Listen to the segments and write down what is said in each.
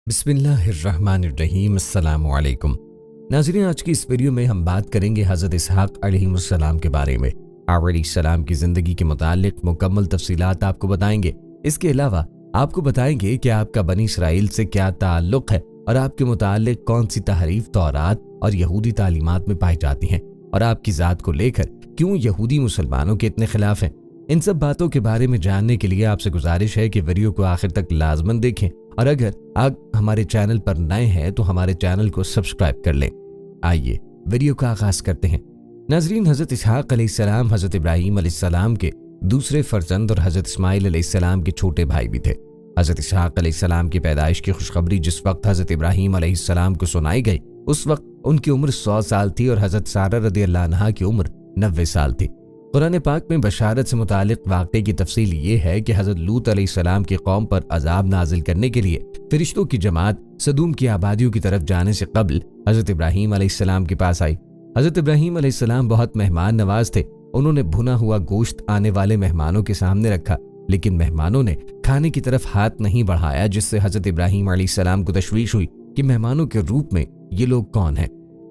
बिस्मिल्लाहिर्रहमानिर्रहीम। अस्सलामु अलैकुम। नाज़रीन, आज की इस वीडियो में हम बात करेंगे हज़रत इसहाक़ अलैहिस्सलाम के बारे में। आप अलैहिस्सलाम की ज़िंदगी के मुतालिक मुकम्मल तफ़सीलात आपको बताएंगे। इसके अलावा आपको बताएंगे कि आपका बनी इसराइल से क्या ताल्लुक़ है और आपके मुतालिक कौन सी तहरीफ तौरात और यहूदी तालीमात में पाई जाती हैं और आपकी ज़ात को लेकर क्यों यहूदी मुसलमानों के इतने खिलाफ हैं। इन सब बातों के बारे में जानने के लिए आपसे गुजारिश है कि वीडियो को आखिर तक लाजमन देखें और अगर आप हमारे चैनल पर नए हैं तो हमारे चैनल को सब्सक्राइब कर लें। आइए वीडियो का आगाज करते हैं। नाज़रीन, हज़रत इसहाक़ अलैहिस्सलाम हज़रत इब्राहीम अलैहिस्सलाम के दूसरे फर्जंद और हज़रत इस्माईल अलैहिस्सलाम के छोटे भाई भी थे। हज़रत इसहाक़ अलैहिस्सलाम की पैदाइश की खुशखबरी जिस वक्त हज़रत इब्राहीम अलैहिस्सलाम को सुनाई गई उस वक्त उनकी उम्र 100 साल थी और हज़रत सारा रज़ियल्लाहु अन्हा की उम्र 90 साल थी। कुरान पाक में बशारत से मुतालिक वाक़े की तफसील ये है कि हज़रत लूत अलैहिस्सलाम की कौम पर अजाब नाजिल करने के लिए फरिश्तों की जमात सदूम की आबादियों की तरफ जाने से कबल हज़रत इब्राहीम अलैहिस्सलाम के पास आई। हज़रत इब्राहीम अलैहिस्सलाम बहुत मेहमान नवाज थे। उन्होंने भुना हुआ गोश्त आने वाले मेहमानों के सामने रखा, लेकिन मेहमानों ने खाने की तरफ हाथ नहीं बढ़ाया, जिससे हज़रत इब्राहीम अलैहिस्सलाम को तशवीश हुई कि मेहमानों के रूप में ये लोग कौन हैं।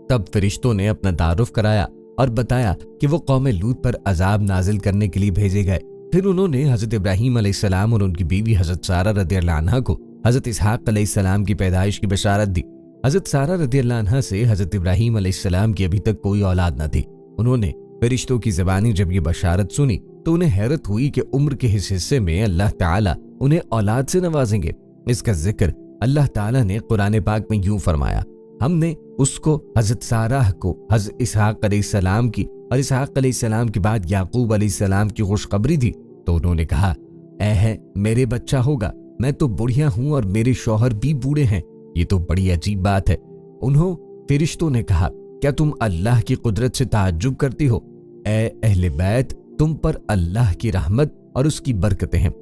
तब फरिश्तों ने अपना तारुफ कराया और बताया कि वो कौम लूत पर अजाब नाजिल करने के लिए भेजे गए। फिर उन्होंने हज़रत इब्राहीम अलैहिस्सलाम और उनकी बीवी हज़रत सारा रज़ियल्लाहु अन्हा को हज़रत इसहाक़ अलैहिस्सलाम की पैदाइश की बशारत दी। हज़रत सारा रज़ियल्लाहु अन्हा से हज़रत इब्राहीम अलैहिस्सलाम की अभी तक कोई औलाद न थी। उन्होंने फरिश्तों की ज़बानी जब ये बशारत सुनी तो उन्हें हैरत हुई कि उम्र के इस हिस्से में अल्लाह ताला उन्हें औलाद से नवाजेंगे। इसका जिक्र अल्लाह ताला ने कुरान पाक में यूं फरमाया, हमने उसको हज़रत साराह को हज़रत इसहाक़ अलैहिस्सलाम की और इसहाक़ अलैहिस्सलाम के बाद याकूब अलैहिस्सलाम की खुशखबरी दी तो उन्होंने कहा, ऐ है मेरे बच्चा होगा, मैं तो बुढ़िया हूं और मेरे शौहर भी बूढ़े हैं। ये तो बड़ी अजीब बात है। उन्हों फरिश्तों ने कहा, क्या तुम अल्लाह की कुदरत से ताज्जुब करती हो? ऐ अहले बैत, तुम पर अल्लाह की रहमत और उसकी बरकतें हैं।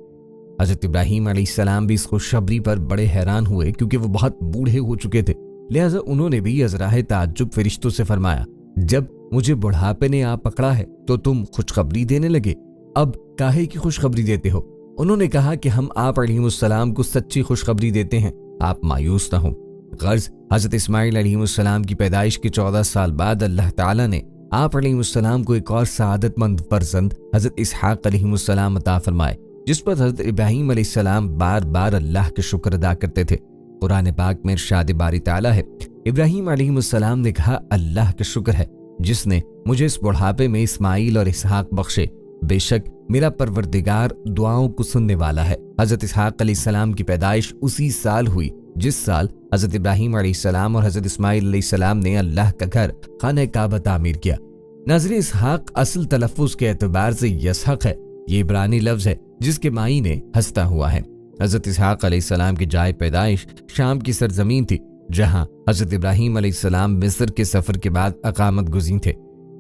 हज़रत इब्राहीम अलैहिस्सलाम भी इस खुशखबरी पर बड़े हैरान हुए क्योंकि वो बहुत बूढ़े हो चुके थे। लिहाजा उन्होंने भी अज़राहे ताज्जुब फरिश्तों से फरमाया, जब मुझे बुढ़ापे ने आ पकड़ा है तो तुम खुशखबरी देने लगे, अब काहे की खुशखबरी देते हो? उन्होंने कहा कि हम आप अलैहिस्सलाम को सच्ची खुशखबरी देते हैं, आप मायूस न हो। गर्ज हज़रत इस्माईल अलैहिस्सलाम की पैदाइश के 14 साल बाद अल्लाह ताला ने आप अलैहिस्सलाम को एक और सआदतमंद फर्जंद हज़रत इसहाक़ अलैहिस्सलाम अता फरमाए, जिस पर हज़रत इब्राहीम अलैहिस्सलाम बार बार अल्लाह के शुक्र अदा करते थे। कुरान पाक में इरशाद बारी ताला है, इब्राहीम अलैहिस्सलाम ने कहा, अल्लाह का शुक्र है जिसने मुझे इस बुढ़ापे में इस्माईल और इसहाक बख्शे। बेशक मेरा परवरदिगार दुआओं को सुनने वाला है। हज़रत इसहाक़ अलैहिस्सलाम की पैदाइश उसी साल हुई जिस साल हज़रत इब्राहीम अलैहिस्सलाम और हज़रत इस्माईल अलैहिस्सलाम ने अल्लाह का घर खाने काबा तामीर किया। नाज़रीन, इसहाक असल तलफ़्फ़ुज़ के एतबार से यसहक है। ये इब्रानी लफ्ज़ है जिसके मायने हंसता हुआ है। हज़रत इसहाक़ अलैहिस्सलाम की जाए पैदाइश शाम की सरजमीन थी, जहां हज़रत इब्राहीम अलैहिस्सलाम मिस्र के सफ़र के बाद अकामत गुज़ीर थे।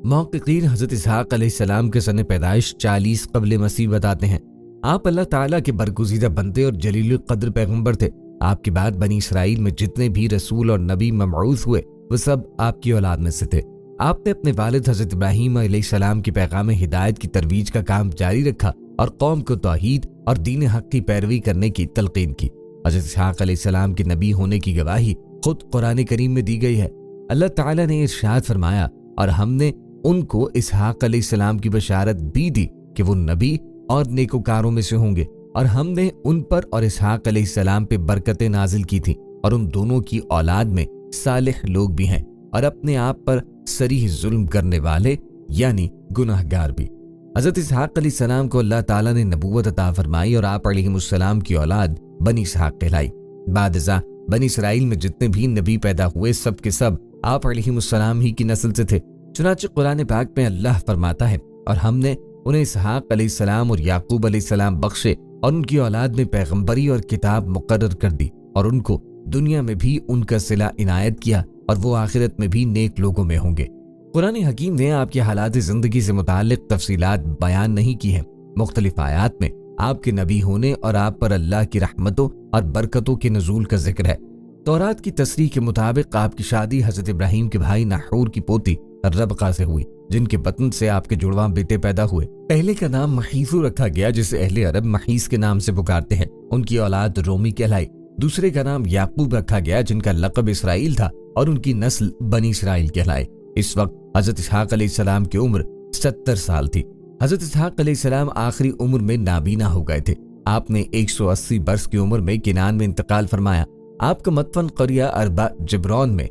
मुहक़्क़ीक़ीन हज़रत इसहाक़ अलैहिस्सलाम के सन पैदाइश 40 क़ब्ल मसीह बताते हैं। आप अल्लाह ताला के बरगुज़ीदा बंदे और जलील क़द्र पैगम्बर थे। आपके बाद बनी इसराइल में जितने भी रसूल और नबी मबऊस हुए वो सब आपकी औलाद में से थे। आपने अपने वालिद हज़रत इब्राहीम अलैहिस्सलाम की पैगाम हिदायत की तरवीज का काम जारी रखा और कौम को तौहीद और दीन हक़ की पैरवी करने की तलक़ीन की। हज़रत इसहाक़ अलैहिस्सलाम के नबी होने की गवाही खुद कुरान करीम में दी गई है। अल्लाह ताला ने इरशाद फरमाया, और हमने उनको इसहाक़ अलैहिस्सलाम की बशारत भी दी कि वो नबी और नेकोकारों में से होंगे, और हमने उन पर और इसहाक़ अलैहिस्सलाम पे बरकतें नाजिल की थी, और उन दोनों की औलाद में सालिह लोग भी हैं और अपने आप पर सरीह जुल्म करने वाले यानी गुनाहगार भी। हज़रत इसहाक़ अलैहिस्सलाम को अल्लाह ताला ने नबूवत अता फरमाई और आप अलैहिस्सलाम की औलाद बनी इसहाक़ कहलाई। बादज़ा बनी इसराइल में जितने भी नबी पैदा हुए सब के सब आप अलैहिस्सलाम ही की नस्ल से थे। चुनांचे कुरान पाक में अल्लाह फरमाता है, और हमने उन्हें इसहाक़ अलैहिस्सलाम और याकूब अलैहिस्सलाम बख्शे और उनकी औलाद में पैगम्बरी और किताब मुकर्रर कर दी, और उनको दुनिया में भी उनका सिला इनायत किया और वो आखिरत में भी नेक लोगों में होंगे। कुरान हकीम ने आपकी हालात ज़िंदगी से मुताल्लिक़ तफसीलात बयान नहीं की हैं। मुख्तलिफ आयात में आपके नबी होने और आप पर अल्लाह की रहमतों और बरकतों के नज़ूल का जिक्र है। तौरात की तस्रीह के मुताबिक आपकी शादी हज़रत इब्राहीम के भाई नाहूर की पोती रबका से हुई, जिनके बतन से आपके जुड़वां बेटे पैदा हुए। पहले का नाम महीसू रखा गया, जिसे अहले अरब महीस के नाम से पुकारते हैं। उनकी औलाद रोमी कहलाई। दूसरे का नाम याकूब रखा गया जिनका लक़ब इसराइल था और उनकी नस्ल बनी इसराइल कहलाए। इस वक्त हजरत इसहाक अलैहिस्सलाम की उम्र 70 साल थी। हजरत इसहाक अलैहिस्सलाम आखिरी उम्र में नाबीना हो गए थे। आपने 180 वर्ष की उम्र में किनान में इंतकाल फरमाया। आपका मतवन क़रिया अरबा जिब्रॉन में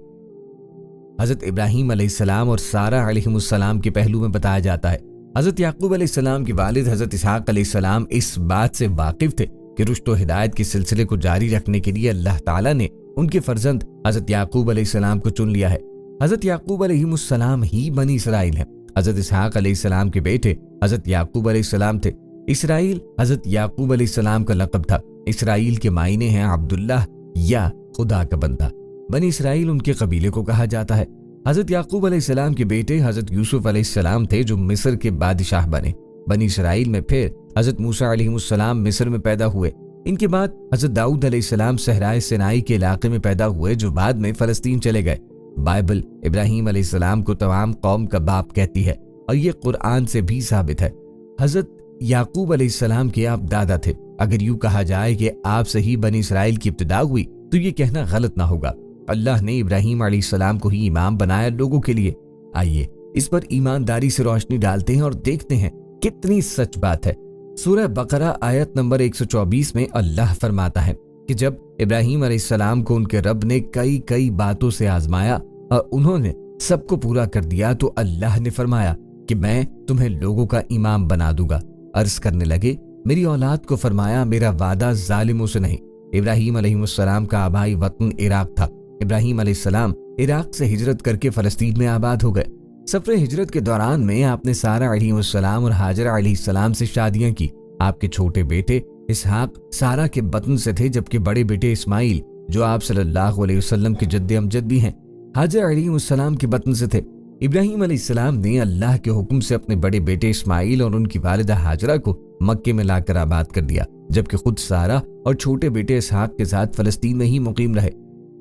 हजरत इब्राहीम अलैहिस्सलाम और सारा अलैहिमुस्सलाम के पहलू में बताया जाता है। हजरत याकूब अलैहिस्सलाम के वालिद हजरत इसहाक अलैहिस्सलाम इस बात से वाकिफ थे कि रुश्द व हिदायत के सिलसिले को जारी रखने के लिए अल्लाह ताला ने उनके फर्जंद हजरत याकूब अलैहिस्सलाम को चुन लिया है। हजरत याकूब अलैहिमुस्सलाम ही बनी इसराइल है। हजरत इसहाक अलैहिस्सलाम के बेटे हजरत याकूब अलैहिस्सलाम थे। इसराइल हजरत याकूब अलैहिस्सलाम का लक़ब था। इसराइल के मायने हैं अब्दुल्लाह या खुदा का बंदा। बनी इसराइल उनके कबीले को कहा जाता है। हजरत याकूब अलैहिस्सलाम के बेटे हजरत यूसुफ अलैहिस्सलाम थे जो मिस्र के बादशाह बने। बनी इसराइल में फिर हजरत मूसा अलैहिस्सलाम मिस्र में पैदा हुए। इनके बाद हजरत दाऊद अलैहिस्सलाम सहराए सिनाई के इलाके में पैदा हुए जो बाद में फलस्तीन चले गए। बाइबल इब्राहीम अलैहिस्सलाम को तमाम कौम का बाप कहती है और ये कुरान से भी साबित है। हजरत याकूब अलैहिस्सलाम के आप दादा थे। अगर यूं कहा जाए कि आपसे ही बनी इसराइल की इब्तिदा हुई तो ये कहना गलत ना होगा। अल्लाह ने इब्राहीम अलैहिस्सलाम को ही इमाम बनाया लोगों के लिए। आइए इस पर ईमानदारी से रोशनी डालते हैं और देखते हैं कितनी सच बात है। सूरह बकरा आयत नंबर 124 में अल्लाह फरमाता है कि जब इब्राहीम अलैहिस्सलाम को उनके रब ने कई कई बातों से आजमाया और उन्होंने सबको पूरा कर दिया तो अल्लाह ने फरमाया कि मैं तुम्हें लोगों का इमाम बना दूंगा। अर्ज करने लगे मेरी औलाद को फरमाया मेरा वादा जालिमों से नहीं। इब्राहीम अलैहिस्सलाम का आबाई वतन इराक था। इब्राहीम अलैहिस्सलाम इराक से हिजरत करके फलस्तीन में आबाद हो गए। सफर हिजरत के दौरान में आपने सारा अलैहिस्सलाम और हाजरा अलैहिस्सलाम से शादियां की। आपके छोटे बेटे इसहाक सारा के बतन से थे जबकि बड़े बेटे इस्माइल जो आप सल्लल्लाहु अलैहि वसल्लम के जद्दे अमजद भी हैं हाजरा अलैहिस्सलाम के बतन से थे। इब्राहीम अलैहिस्सलाम ने अल्लाह के हुक्म से अपने बड़े बेटे इस्माइल और उनकी वालिदा हाजरा को मक्के में लाकर आबाद कर दिया जबकि खुद सारा और छोटे बेटे इसहाक के साथ फलस्तीन में ही मुकीम रहे।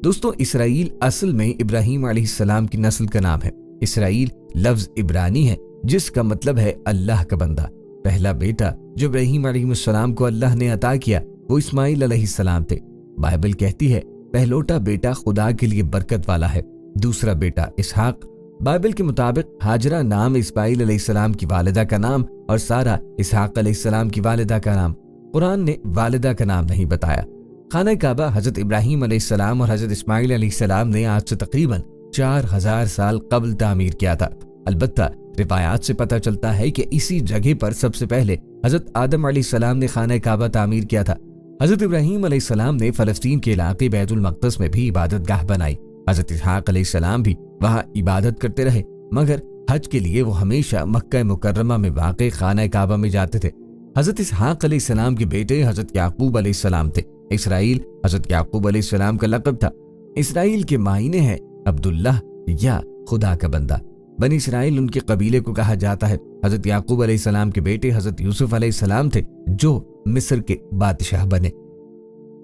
दोस्तों इसराइल असल में इब्राहीम अलैहिस्सलाम की नस्ल का नाम है। इसराइल लफ्ज इब्रानी है जिसका मतलब है अल्लाह का बंदा। पहला बेटा जो इब्राहीम अलैहिस्सलाम को अल्लाह ने अता किया वो इस्माइल अलैहिस्सलाम थे। बाइबल कहती है पहलोटा बेटा खुदा के लिए बरकत वाला है, दूसरा बेटा इसहाक। बाइबल के मुताबिक हाजरा नाम इस्माइल अलैहिस्सलाम की वालिदा का नाम और सारा इसहाक अलैहिस्सलाम की वालिदा का नाम। कुरान ने वालिदा का नाम नहीं बताया। खाना काबा हजरत इब्राहीम अलैहिस्सलाम और हजरत इस्माइल अलैहिस्सलाम ने आज से तकरीबन 4000 साल कबल तामीर किया था। अलबत्ता रिवायात से पता चलता है कि इसी जगह पर सबसे पहले हजरत आदम अलैहिस्सलाम ने खाना काबा तामीर किया था। हजरत इब्राहीम अलैहिस्सलाम ने फलस्तीन के इलाके बैतुल मक़दस में भी इबादत गाह बनाई। हजरत इसहाक अलैहिस्सलाम भी वहां इबादत करते रहे मगर हज के लिए वो हमेशा मक्का मुकर्रमा में वाक़े खाना काबा में जाते थे। हजरत इसहाक अलैहिस्सलाम के बेटे हजरत याकूब अलैहिस्सलाम थे। इसराइल हजरत याकूब अलैहिस्सलाम का लक़ब था। इसराइल के मायने हैं अब्दुल्लाह या खुदा का बंदा। बनी इसराइल उनके कबीले को कहा जाता है। हजरत याकूब अलैहिस्सलाम के बेटे हजरत यूसुफ अलैहिस्सलाम थे जो मिस्र के बादशाह बने।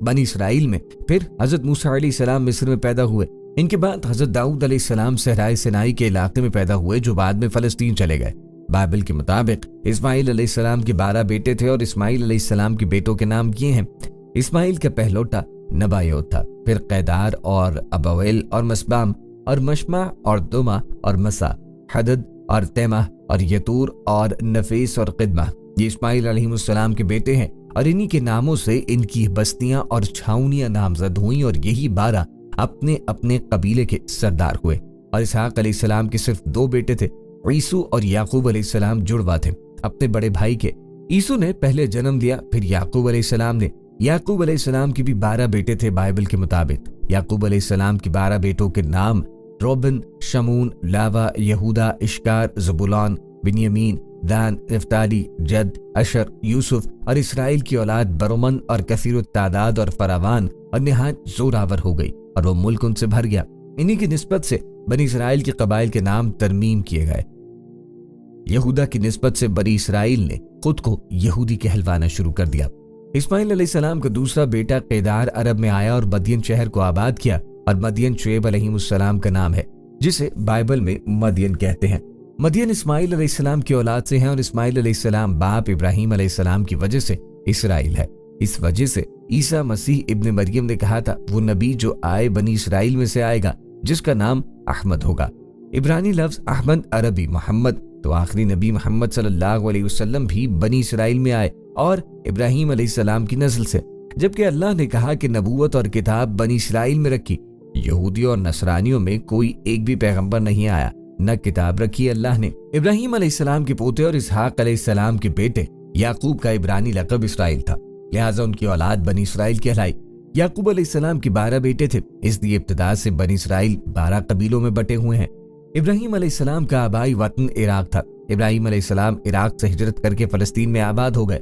बनी इसराइल में फिर हजरत मूसा अलैहिस्सलाम मिस्र में पैदा हुए। इनके बाद हजरत दाऊद अलैहिस्सलाम सहराए सिनाई के इलाके में पैदा हुए जो बाद में फलस्तीन चले गए। बाइबल के मुताबिक इस्माइल अलैहिस्सलाम के 12 बेटे थे और इस्माइल अलैहिस्सलाम के बेटों के नाम ये हैं। इस्माइल का पहलोटा नबायोत था, फिर कैदार और अबवेल और मसबाम और मशमा और दुमा और मसा, हदद और तेमा और यतूर और नफीस और क़िदमा। ये इस्माइल अलैहिस्सलाम के बेटे हैं और इन्हीं के नामों से इनकी बस्तियां और छावनियां नामजद हुई और यही 12 अपने अपने कबीले के सरदार हुए। और इसहाक अलैहिस्सलाम के सिर्फ 2 बेटे थे। ईसू और याकूब अलैहिस्सलाम जुड़वा थे अपने बड़े भाई के। ईसू ने पहले जन्म दिया, फिर याकूब अलैहिस्सलाम ने। याकूब अलैहिस्सलाम के भी 12 बेटे थे। बाइबल के मुताबिक याकूब अलैहिस्सलाम के 12 बेटों के नाम रोबिन, शमून, लावा, यहूदा, इश्कार, ज़बूलून, बिन्यामीन, दान, नफ्ताली, जद, अशर, यूसुफ और इसराइल की औलाद बरोमन और कसीर तादाद और फरावान और निहायत जोरावर हो गई और वो मुल्क उनसे भर गया। इन्हीं की निस्बत से बनी इसराइल के कबाइल के नाम तरमीम किए गए। यहूदा की निस्बत से बनी इसराइल ने खुद को यहूदी कहलवाना शुरू कर दिया। इस्माइल अलैहिस्सलाम का दूसरा बेटा कैदार अरब में आया और मदियन शहर को आबाद किया और मदियन शुएब अलैहिस्सलाम का नाम है जिसे बाइबल में मदियन कहते हैं। मदियन इस्माइल अलैहिस्सलाम की औलाद से हैं और इस्माइल अलैहिस्सलाम बाप इब्राहीम अलैहिस्सलाम की वजह से इसराइल है। इस वजह से ईसा मसीह इब्न मरियम ने कहा था वो नबी जो आए बनी इसराइल में से आएगा जिसका नाम अहमद होगा। इब्रानी लफ्ज अहमद अरबी मोहम्मद, तो आखिरी नबी मोहम्मद सल्लल्लाहु अलैहि वसल्लम भी बनी इसराइल में आए और इब्राहिम अलैहिस्सलाम की नस्ल से, जबकि अल्लाह ने कहा कि नबूवत और किताब बनी इसराइल में रखी। यहूदियों और नसरानियों में कोई एक भी पैगंबर नहीं आया, न किताब रखी अल्लाह ने। इब्राहिम अलैहिस्सलाम के पोते और इसहाक अलैहिस्सलाम के बेटे याकूब का इब्रानी लक़ब इसराइल था, लिहाजा उनकी औलाद बनी इसराइल कहलाई। याकूब अलैहिस्सलाम के 12 बेटे थे, इसलिए इब्तिदा से बनी इसराइल 12 कबीलों में बटे हुए हैं। इब्राहिम अलैहिस्सलाम का आबाई वतन इराक था। इब्राहिम अलैहिस्सलाम इराक से हिजरत करके फलस्तीन में आबाद हो गए।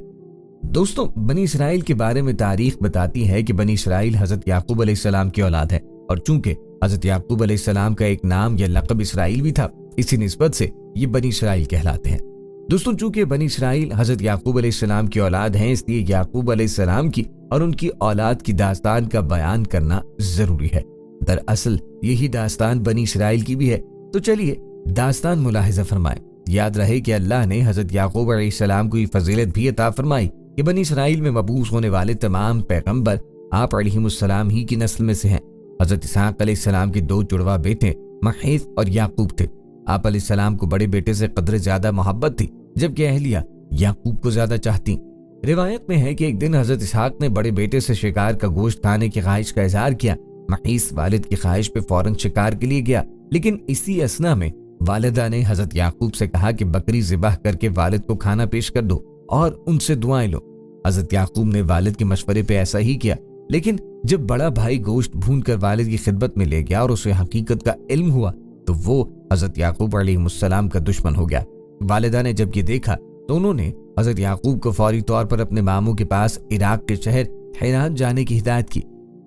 दोस्तों, बनी इसराइल के बारे में तारीख बताती है कि बनी इसराइल हजरत याकूब अलैहिस्सलाम की औलाद है, और चूंकि हजरत याकूब अलैहिस्सलाम का एक नाम या लक़ब इसराइल भी था, इसी निस्बत से ये बनी इसराइल कहलाते हैं। दोस्तों, चूंकि बनी इसराइल हजरत याकूब अलैहिस्सलाम की औलाद हैं, इसलिए याकूब अलैहिस्सलाम की और उनकी औलाद की दास्तान का बयान करना जरूरी है। दरअसल यही दास्तान बनी इसराइल की भी है। तो चलिए दास्तान मुलाहिजा फरमाएं। याद रहे कि अल्लाह ने हजरत याकूब अलैहिस्सलाम को ये फजीलत भी अता फरमाई कि बनी इसराइल में मबूस होने वाले तमाम पैगंबर आप अलैहिमुस्सलाम ही की नस्ल में से हैं। हजरत इसहाक अलैहिस्सलाम के 2 जुड़वा बेटे महीस और याकूब थे। आप अलैहिस्सलाम को बड़े बेटे से कदर ज्यादा मोहब्बत थी, जबकि अहलिया याकूब को ज्यादा चाहती। रिवायत में है कि एक दिन हजरत इसहाक ने बड़े बेटे से शिकार का गोश्त खाने की ख्वाहिश का इजहार किया। महीस वालिद की ख्वाहिश पे फौरन शिकार के लिए गया, लेकिन इसी असना में वालिदा ने हजरत याकूब से कहा कि बकरी ज़िबाह करके वालिद को खाना पेश कर दो और उनसे दुआएं लो। हजरत याकूब ने वालिद के मशवरे पे ऐसा ही किया, लेकिन जब बड़ा भाई गोश्त भून कर वालिद की खिदमत में ले गया और उसे हकीकत का इल्म हुआ तो वो हजरत याकूब अलैहिस्सलाम का दुश्मन हो गया। वालिदा ने जब ये देखा तो उन्होंने हजरत याकूब को फौरी तौर पर अपने मामू के पास इराक के शहर हिरान जाने की हिदायत की।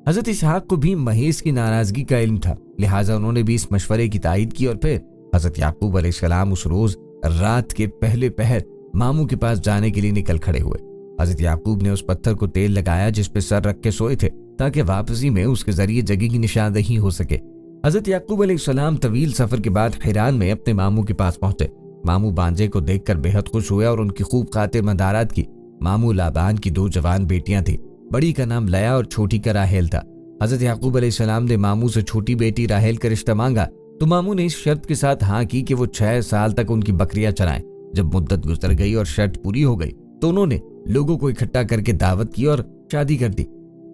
हजरत इसहाक को भी महीस की नाराजगी का इल्म था, लिहाजा उन्होंने भी इस मशवरे की तायीद की और फिर हजरत याकूब अलैहिस्सलाम उस रोज रात के पहले पहर मामू के पास जाने के लिए निकल खड़े हुए। हजरत याकूब ने उस पत्थर को तेल लगाया जिस पे सर रख के सोए थे, ताकि वापसी में उसके जरिए जगह की निशानदही हो सके। हजरत याकूब अलैहिस्सलाम तवील सफर के बाद हिरान में अपने मामू के पास पहुंचे। मामू बांजे को देखकर बेहद खुश हुए और उनकी खूब खातिर मदारात की। मामू लाबान की 2 जवान बेटियां थी, बड़ी का नाम लया और छोटी का राहेल था। हजरत याकूब अलैहिस्सलाम ने मामू से छोटी बेटी राहेल का रिश्ता मांगा तो मामू ने इस शर्त के साथ हाँ की कि वो 6 साल तक उनकी बकरियां चराएं। जब मुद्दत गुजर गई और शर्त पूरी हो गई तो उन्होंने लोगों को इकट्ठा करके दावत की और शादी कर दी।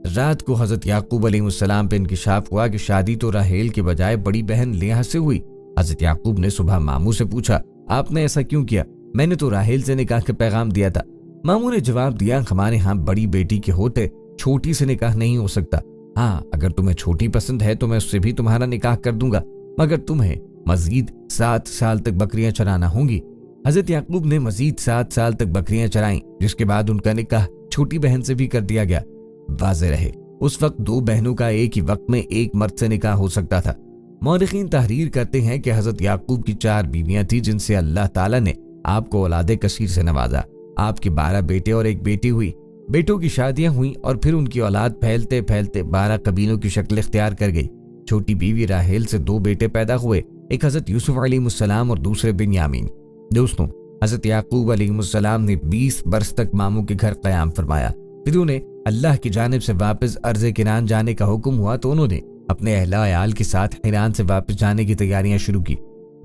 रात को हजरत याकूब अलैहिस्सलाम पे इंकिशाफ हुआ कि शादी तो राहेल के बजाय बड़ी बहन लेहा से हुई। हजरत याकूब ने सुबह मामू से पूछा, आपने ऐसा क्यों किया? मैंने तो राहेल से निकाह का पैगाम दिया था। मामू ने जवाब दिया, हमारे यहाँ बड़ी बेटी के होते छोटी से निकाह नहीं हो सकता। हाँ, अगर तुम्हें छोटी पसंद है तो मैं उससे भी तुम्हारा निकाह कर दूंगा, मगर तुम्हें मजीद 7 साल तक बकरियां चराना होंगी। हजरत याकूब ने मजीद 7 साल तक बकरियां चराई, जिसके बाद उनका निकाह छोटी बहन से भी कर दिया गया। वाज़ेह रहे उस वक्त 2 बहनों का एक ही वक्त में एक मर्द से निकाह हो सकता था। मौरिखीन तहरीर करते हैं कि हजरत याकूब की 4 बीवियां थी, जिनसे अल्लाह ताला ने आपको औलादे कसीर से नवाजा। आपके 12 बेटे और एक बेटी हुई। बेटों की शादियां हुई और फिर उनकी औलाद फैलते फैलते 12 कबीलों की शक्ल इख्तियार कर गई। छोटी बीवी राहेल से 2 बेटे पैदा हुए, एक हजरत यूसुफ अलैहिस्सलाम और दूसरे बिन्यामीन। दोस्तों, हजरत याकूब अलैहिस्सलाम ने 20 बरस तक मामू के घर क़याम फरमाया। फिर उन्हें अल्लाह की जानिब से वापस अर्ज़े किनान जाने का हुक्म हुआ तो उन्होंने अपने अहला अयाल के साथ हिरान से वापस जाने की तैयारियां शुरू की।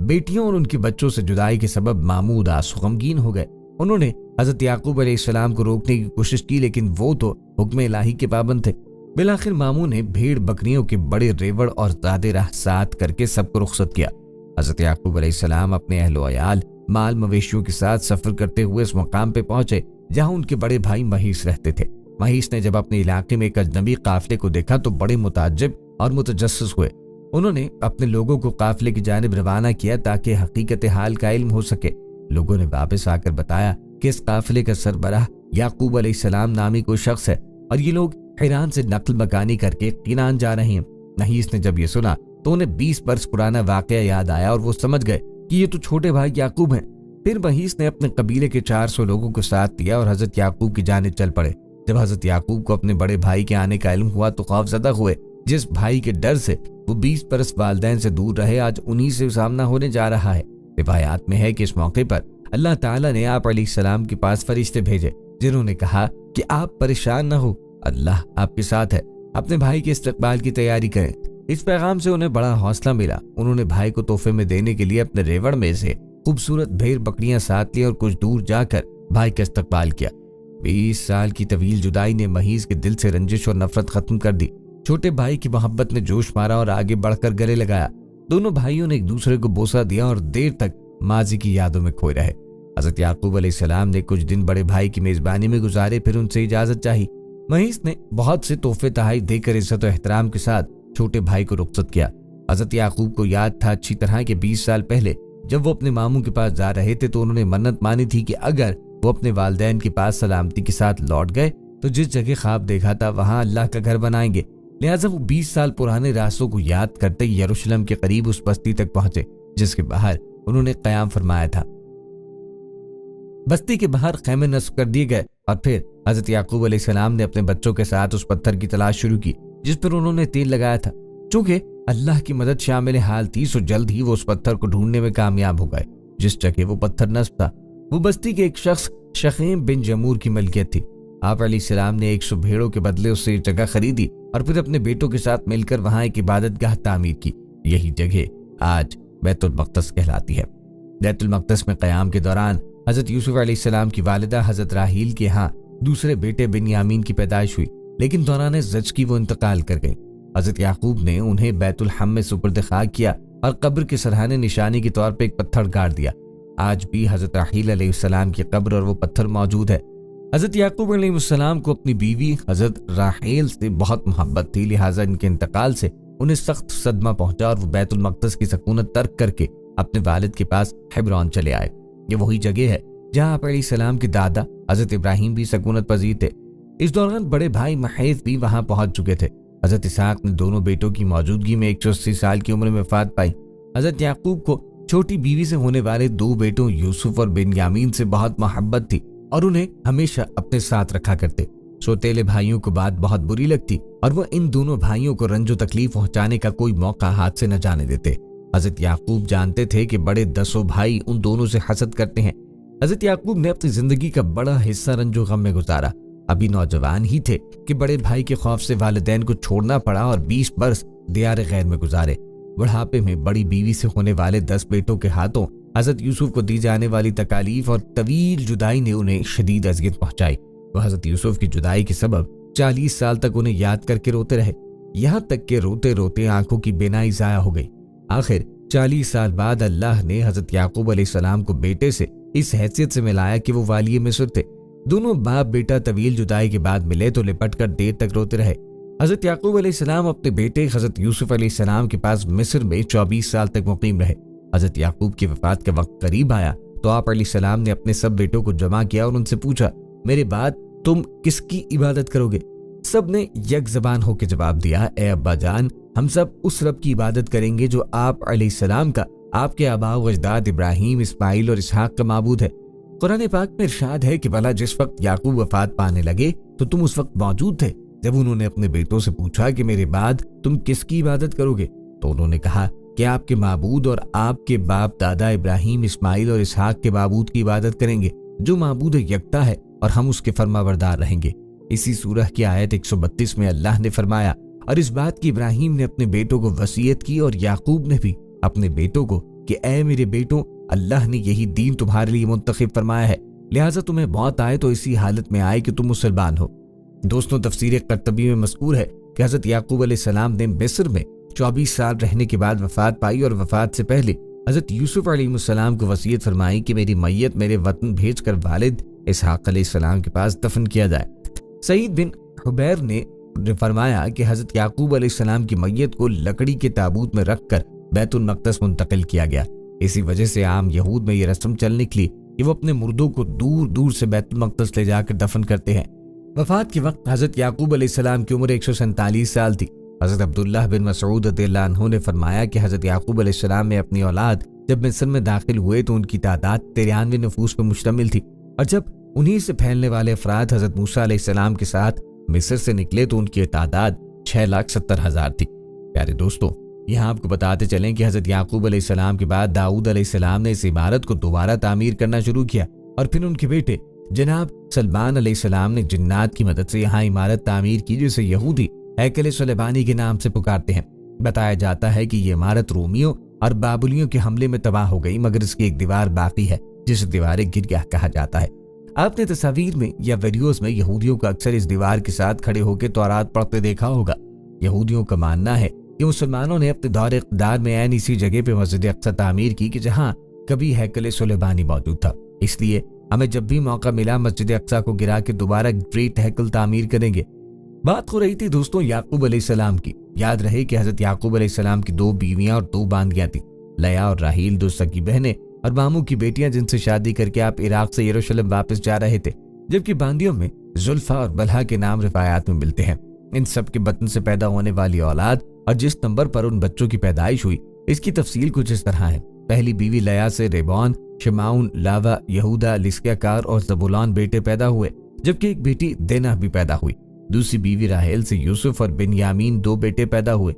बेटियों और उनके बच्चों से जुदाई के सबब मामू उदास गमगीन हो गए। उन्होंने हजरत याकूब अलैहिस्सलाम को रोकने की कोशिश की, लेकिन वो तो हुक्म इलाही के पाबंद थे। बिलाखिर मामू ने भेड़ बकरियों के बड़े रेवड़ और ज़्यादा राह साथ करके सबको रुखसत किया। हजरत याकूब अलैहिस्सलाम अपने अहलो अयाल माल मवेशियों के साथ सफर करते हुए इस मुकाम पे पहुंचे जहां उनके बड़े भाई महीस रहते थे। महीस ने जब अपने इलाके में एक अजनबी काफिले को देखा तो बड़े मुताज्जिब और मुतजस्सिस हुए। उन्होंने अपने लोगों को काफिले की जानिब रवाना किया ताकि हकीकत हाल का इल्म हो सके। लोगों ने वापस आकर बताया कि इस काफिले का सरबराह याकूब अलैहिस्सलाम नामी कोई शख्स है और ये लोग हिरान से नकल मकानी करके किनान जा रहे हैं। महीस ने जब ये सुना तो उन्हें 20 बरस पुराना वाकया याद आया और वो समझ गए कि ये तो छोटे भाई याकूब हैं। फिर महीस ने अपने कबीले के 400 लोगों को साथ लिया और हजरत याकूब की जानिब चल पड़े। जब हजरत याकूब को अपने बड़े भाई के आने का इल्म हुआ तो खौफजदा हुए। जिस भाई के डर से वो 20 बरस वालिदैन से दूर रहे, आज उन्हीं से सामना होने जा रहा है। रिवायात में है कि इस मौके पर اللہ ताला ने आप अलैहिस्सलाम के पास फरिश्ते भेजे जिन्होंने कहा कि आप परेशान न हो, अल्लाह आपके साथ है, अपने भाई के इस्तकबाल की तैयारी करें। इस पैगाम से उन्हें बड़ा हौसला मिला। उन्होंने भाई को तोहफे में देने के लिए अपने रेवड़ में से खूबसूरत भेड़ बकरियां साथ ली और कुछ दूर जाकर भाई का इस्तकबाल किया। 20 साल की तवील जुदाई ने महीज के दिल से रंजिश और नफरत खत्म कर दी। छोटे भाई की मोहब्बत ने जोश मारा और आगे बढ़कर गले लगाया। दोनों भाइयों ने एक दूसरे को बोसा दिया और देर तक माजी की यादों में खोए रहे। हजरत याकूब अलैहिस्सलाम ने कुछ दिन बड़े भाई की मेजबानी में गुजारे, फिर उनसे इजाजत चाही। महीस ने बहुत से तोहफे तहाई देकर इज्जत और एहतराम के साथ छोटे भाई को रुखसत किया। हजरत याकूब को याद था अच्छी तरह कि 20 साल पहले जब वो अपने मामू के पास जा रहे थे तो उन्होंने मन्नत मानी थी कि अगर वो अपने वालिदैन के पास सलामती के साथ लौट गए तो जिस जगह ख्वाब देखा था वहां अल्लाह का घर बनाएंगे। लिहाजा वो 20 साल पुराने रास्तों को याद करते यरूशलेम के करीब उस बस्ती तक पहुंचे जिसके बाहर उन्होंने क़याम फरमाया था। बस्ती के बाहर खैमे नस्ब कर दिए गए और फिर हजरत याकूब अलैहिस्सलाम ने अपने बच्चों के साथ उस पत्थर की तलाश शुरू की जिस पर उन्होंने तेल लगाया था। चूंकि अल्लाह की मदद शामिल हाल थी सो जल्द ही वो उस पत्थर को ढूंढने में कामयाब हो गए। जिस जगह वो पत्थर नस्ब था वो बस्ती के एक शख्स शकीम बिन जमूर की मलकियत थी। आप अलैहिस्सलाम ने 100 भेड़ों के बदले उससे जगह खरीदी और फिर अपने बेटों के साथ मिलकर वहां एक इबादतगाह तामीर की। यही जगह आज बैतुल मक़दस कहलाती है। बैतुल मक़दस में क़याम के दौरान हजरत यूसुफ अलैहिस्सलाम की वालिदा हजरत राहील के यहाँ दूसरे बेटे बिन्यामीन की पैदाइश हुई, लेकिन दौरान ज़ज की वो इंतकाल कर गई। हजरत याकूब ने उन्हें बैतुल हम में सुपुर्द खाक किया और कब्र के सरहाने निशानी के तौर पर एक पत्थर गाड़ दिया। आज भी हजरत राहील अलैहिस्सलाम की कब्र और वो पत्थर मौजूद है। हजरत याकूब अलैहिस्सलाम को अपनी बीवी हजरत राहील से बहुत मोहब्बत थी, लिहाजा इनके इंतकाल से उन्हें सख्त सदमा पहुंचा और वो बैतुल मक़दस की सकूनत तर्क करके अपने वालिद के पास हेब्रोन चले आए। ये वही जगह है जहाँ आप अलैहिस्सलाम के दादा हजरत इब्राहिम भी सकूनत पजीर थे। इस दौरान बड़े भाई महैज भी वहां पहुंच चुके थे। हजरत इसहाक ने दोनों बेटों की मौजूदगी में 180 साल की उम्र में वफात पाई। हजरत याकूब को छोटी बीवी से होने वाले 2 बेटों यूसुफ और बिन्यामीन से बहुत मोहब्बत थी और उन्हें हमेशा अपने साथ रखा करते। सौतेले भाइयों को बात बहुत बुरी लगती और वो इन दोनों भाइयों को रंजो तकलीफ पहुंचाने का कोई मौका हाथ से न जाने देते। हजरत याकूब जानते थे कि बड़े 10 भाई उन दोनों से हसद करते हैं। हजरत याकूब ने अपनी जिंदगी का बड़ा हिस्सा रंजो गम में गुजारा। अभी नौजवान ही थे कि बड़े भाई के खौफ से वालिदैन को छोड़ना पड़ा और 20 बरस दियार गैर में गुजारे। बुढ़ापे में बड़ी बीवी से होने वाले 10 बेटों के हाथों हजरत यूसुफ को दी जाने वाली तकालीफ और तवील जुदाई ने उन्हें शदीद अज़ियत पहुंचाई। वह हजरत यूसुफ की जुदाई के सबब 40 साल तक उन्हें याद करके रोते रहे, यहाँ तक कि रोते रोते आंखों की बेनाई जाया हो गई। आखिर 40 साल बाद अल्लाह ने हजरत याकूब अलैहिस्सलाम को बेटे से इस हैसियत से मिलाया कि वो वालिय मिस्र थे। दोनों बाप बेटा तवील जुदाई के बाद मिले तो लिपट कर देर तक रोते रहे। हजरत याकूब अलैहिस्सलाम अपने बेटे हजरत यूसुफ अलैहिस्सलाम के पास मिस्र में 24 साल तक मुकीम रहे। हजरत याकूब की वफात का वक्त करीब आया तो आप अलैहिस्सलाम ने अपने सब बेटों को जमा किया और उनसे पूछा, मेरे बाद तुम किसकी इबादत करोगे? सब ने यक ज़बान होकर जवाब दिया, ए अब्बा जान, हम सब उस रब की इबादत करेंगे जो आप अलैहिस्सलाम का आपके आबा व अजदाद इब्राहिम, इस्माइल और इसहाक का माबूद है। कुरान पाक में इरशाद है कि भला जिस वक्त याकूब वफात पाने लगे तो तुम उस वक्त मौजूद थे जब उन्होंने अपने बेटों से पूछा कि मेरे बाद तुम किसकी इबादत करोगे? तो उन्होंने कहा कि आपके माबूद और आपके बाप दादा इब्राहिम, इस्माइल और इसहाक के माबूद की इबादत करेंगे जो माबूद यकता है और हम उसके फरमाबरदार रहेंगे। इसी सूरह की आयत 132 में अल्लाह ने फरमाया, और इस बात की इब्राहिम ने अपने बेटों को वसीयत की और याकूब ने भी अपने बेटों को कि ऐ मेरे बेटों, अल्लाह ने यही दीन तुम्हारे लिए मुंतखब फरमाया है, लिहाजा तुम्हें मौत आए तो इसी हालत में आए कि तुम मुसलमान हो। दोस्तों, तफसीर कर्तबी में मज़कूर है कि हज़रत याकूब अलैहिस्सलाम ने मिस्र में 24 साल रहने के बाद वफात पाई और वफात से पहले हज़रत यूसुफ अलैहिस्सलाम को वसीयत फरमाई कि मेरी मैयत मेरे वतन भेजकर वालिद इसहाक अलैहिस्सलाम के पास दफन किया जाए। सईद बिन हुबैर ने फरमाया कि हज़रत याकूब अलैहिस्सलाम की मैयत को लकड़ी के ताबूत में रखकर बैतुल मक़दस मुंतकिल किया गया। इसी वजह से आम यहूद में ये रस्म चल निकली कि वो अपने मुर्दों को दूर दूर से बैतुल मक़दस ले जाकर दफन करते हैं। वफात के वक्त हज़रत याकूब अलैहिस्सलाम की उम्र 147 साल थी। हज़रत अब्दुल्लाह बिन मसऊद रज़ियल्लाहु अन्हु ने फरमाया कि हज़रत याकूब अलैहिस्सलाम में अपनी औलाद जब मिस्र में दाखिल हुए तो उनकी तादाद 93 नफूस पर मुश्तमिल थी, और जब उन्हीं से फैलने वाले अफराद हज़रत मूसा अलैहिस्सलाम के साथ मिस्र से निकले तो उनकी तादाद 6,70,000 थी। प्यारे दोस्तों, यहाँ आपको बताते चलें कि हजरत याकूब अलैहिस्सलाम के बाद दाऊद अलैहिस्सलाम ने इस इमारत को दोबारा तामीर करना शुरू किया और फिर उनके बेटे जनाब सलमान अलैहिस्सलाम ने जिन्नात की मदद से यहाँ इमारत तामीर की, जिसे यहूदी हैकल सुलेमानी के नाम से पुकारते हैं। बताया जाता है कि ये इमारत रोमियों और बाबुलियों के हमले में तबाह हो गई, मगर इसकी एक दीवार बाकी है जिसे दीवार गिरगाह कहा जाता है। आपने तस्वीर में या वीडियोस में यहूदियों को अक्सर इस दीवार के साथ खड़े होकर तौरात पढ़ते देखा होगा। यहूदियों का मानना है कि मुसलमानों ने अपने दौर इक़्तिदार में ऐन इसी जगह पे मस्जिद अक्सा तामीर की कि जहां कभी हैकल सुलेमानी मौजूद था। इसलिए हमें जब भी मौका मिला मस्जिद अक्सा को गिरा के दोबारा ग्रेट हैकल तामीर करेंगे। बात हो रही थी दोस्तों याकूब अलैहिस्सलाम की। याद रहे कि हजरत याकूब अलैहिस्सलाम की 2 बीवियां और 2 बांदियां थी, लया और राहील, 2 सगी बहनें और मामू की बेटियां, जिनसे शादी करके आप इराक से यरूशलेम वापस जा रहे थे। जबकि बांदियों में जुल्फा और बलहा के नाम रिवायात में मिलते हैं। इन सब के बतन से पैदा होने वाली औलाद और जिस नंबर पर उन बच्चों की पैदाइश हुई, इसकी तफसील कुछ इस तरह है। पहली बीवी लया से रेबौन, शमाउन, लावा, यहूदा, लिस्क्याकार और ज़बूलॉन बेटे पैदा हुए, जबकि एक बेटी देना भी पैदा हुई। दूसरी बीवी राहेल से यूसुफ और बिन्यामीन 2 बेटे पैदा हुए।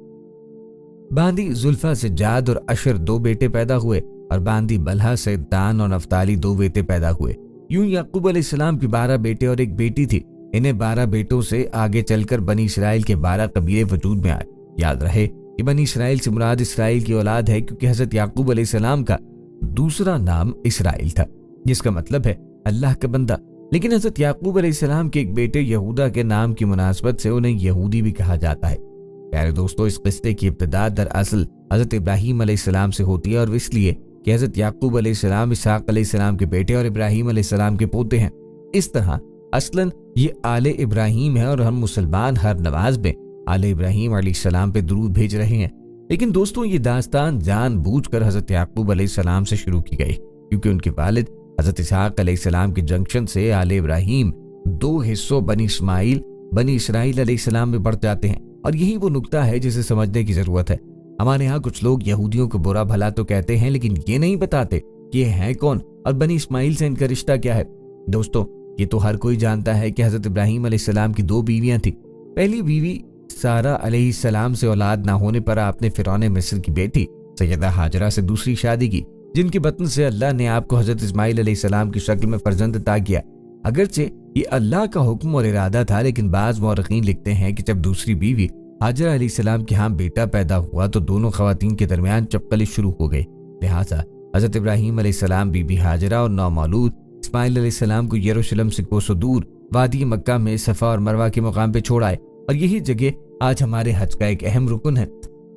बांदी जुल्फा से जाद और अशर 2 बेटे पैदा हुए और बांदी बलहा से दान और नफ्ताली 2 बेटे पैदा हुए। यूं याकूब अलैहिस्सलाम की 12 बेटे और एक बेटी थी। इन्हें 12 बेटों से आगे चलकर बनी इसराइल के 12 कबीले वजूद में आए। याद रहे कि बनी इसराइल से मुराद इसराइल की औलाद है, क्योंकि हजरत याकूब अलैहिस्सलाम का दूसरा नाम इसराइल था, जिसका मतलब है अल्लाह का बंदा। लेकिन हजरत याकूब अलैहिस्सलाम के एक बेटे यहूदा के नाम की मुनासबत से उन्हें यहूदी भी कहा जाता है। प्यारे दोस्तों, इस किस्से की इब्तिदा दरअसल हजरत इब्राहीम अलैहिस्सलाम से होती है, और इसलिए कि हजरत याकूब अलैहिस्सलाम इसहाक अलैहिस्सलाम के बेटे और इब्राहीम अलैहिस्सलाम के पोते हैं। इस तरह असलन ये आले इब्राहीम है और हम मुसलमान हर नमाज में आले इब्राहीम अलैहिस्सलाम पे दुरूद भेज रहे हैं। लेकिन दोस्तों, ये दास्तान जानबूझकर हजरत याकूब अलैहिस्सलाम से शुरू की गई, क्योंकि उनके वालिद हजरत इसहाक अलैहिस्सलाम के जंक्शन से आले इब्राहीम 2 हिस्सों बनी इस्माइल बनी इसराइल अलैहिस्सलाम में बढ़ जाते हैं। और यही वो नुक्ता है जिसे समझने की जरूरत है। हमारे यहाँ कुछ लोग यहूदियों को बुरा भला तो कहते हैं, लेकिन ये नहीं बताते कि ये है कौन और बनी इस्माइल से इनका रिश्ता क्या है। दोस्तों, ये तो हर कोई जानता है कि हजरत इब्राहीम अलैहिस्सलाम की 2 बीवियां थी। पहली बीवी सारा अलैहिस्सलाम से औलाद ना होने पर आपने फिरौन मिस्र की बेटी सैयदा हाजरा से दूसरी शादी की, जिनके बतन से अल्लाह ने आपको हजरत इस्माइल अलैहिस्सलाम की शक्ल में फर्जंद अता किया। अगरचे ये अल्लाह का हुक्म और इरादा था, लेकिन बाज़ मौरखीन लिखते हैं कि जब दूसरी बीवी हाजरा अलैहिस्सलाम के यहाँ बेटा पैदा हुआ तो दोनों खवातीन के दरमियान चपकली शुरू हो गई। लिहाजा हजरत इब्राहीम अलैहिस्सलाम बीबी हाजरा और नौमौलूद इस्माइल अलैहिस्सलाम को यरूशलेम से कोसों दूर वादी मक्का में सफ़ा और मरवा के मुकाम पे छोड़ आए, और यही जगह आज हमारे हज का एक अहम रुकन है।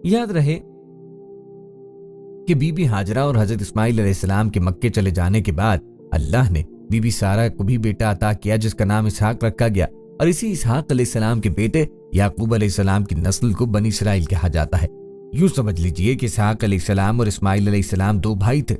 याद रहे कि बीबी हाजरा और हजरत इस्माइल अलैहिस्सलाम के मक्के चले जाने के बाद अल्लाह ने बीबी सारा को भी बेटा अता किया, जिसका नाम इसहाक रखा गया, और इसी इसहाक अलैहिस्सलाम के बेटे याकूब अलैहिस्सलाम की नस्ल को बनी इसराइल कहा जाता है। यूं समझ लीजिए कि इसहाक अलैहिस्सलाम और इस्माइल अलैहिस्सलाम 2 भाई थे।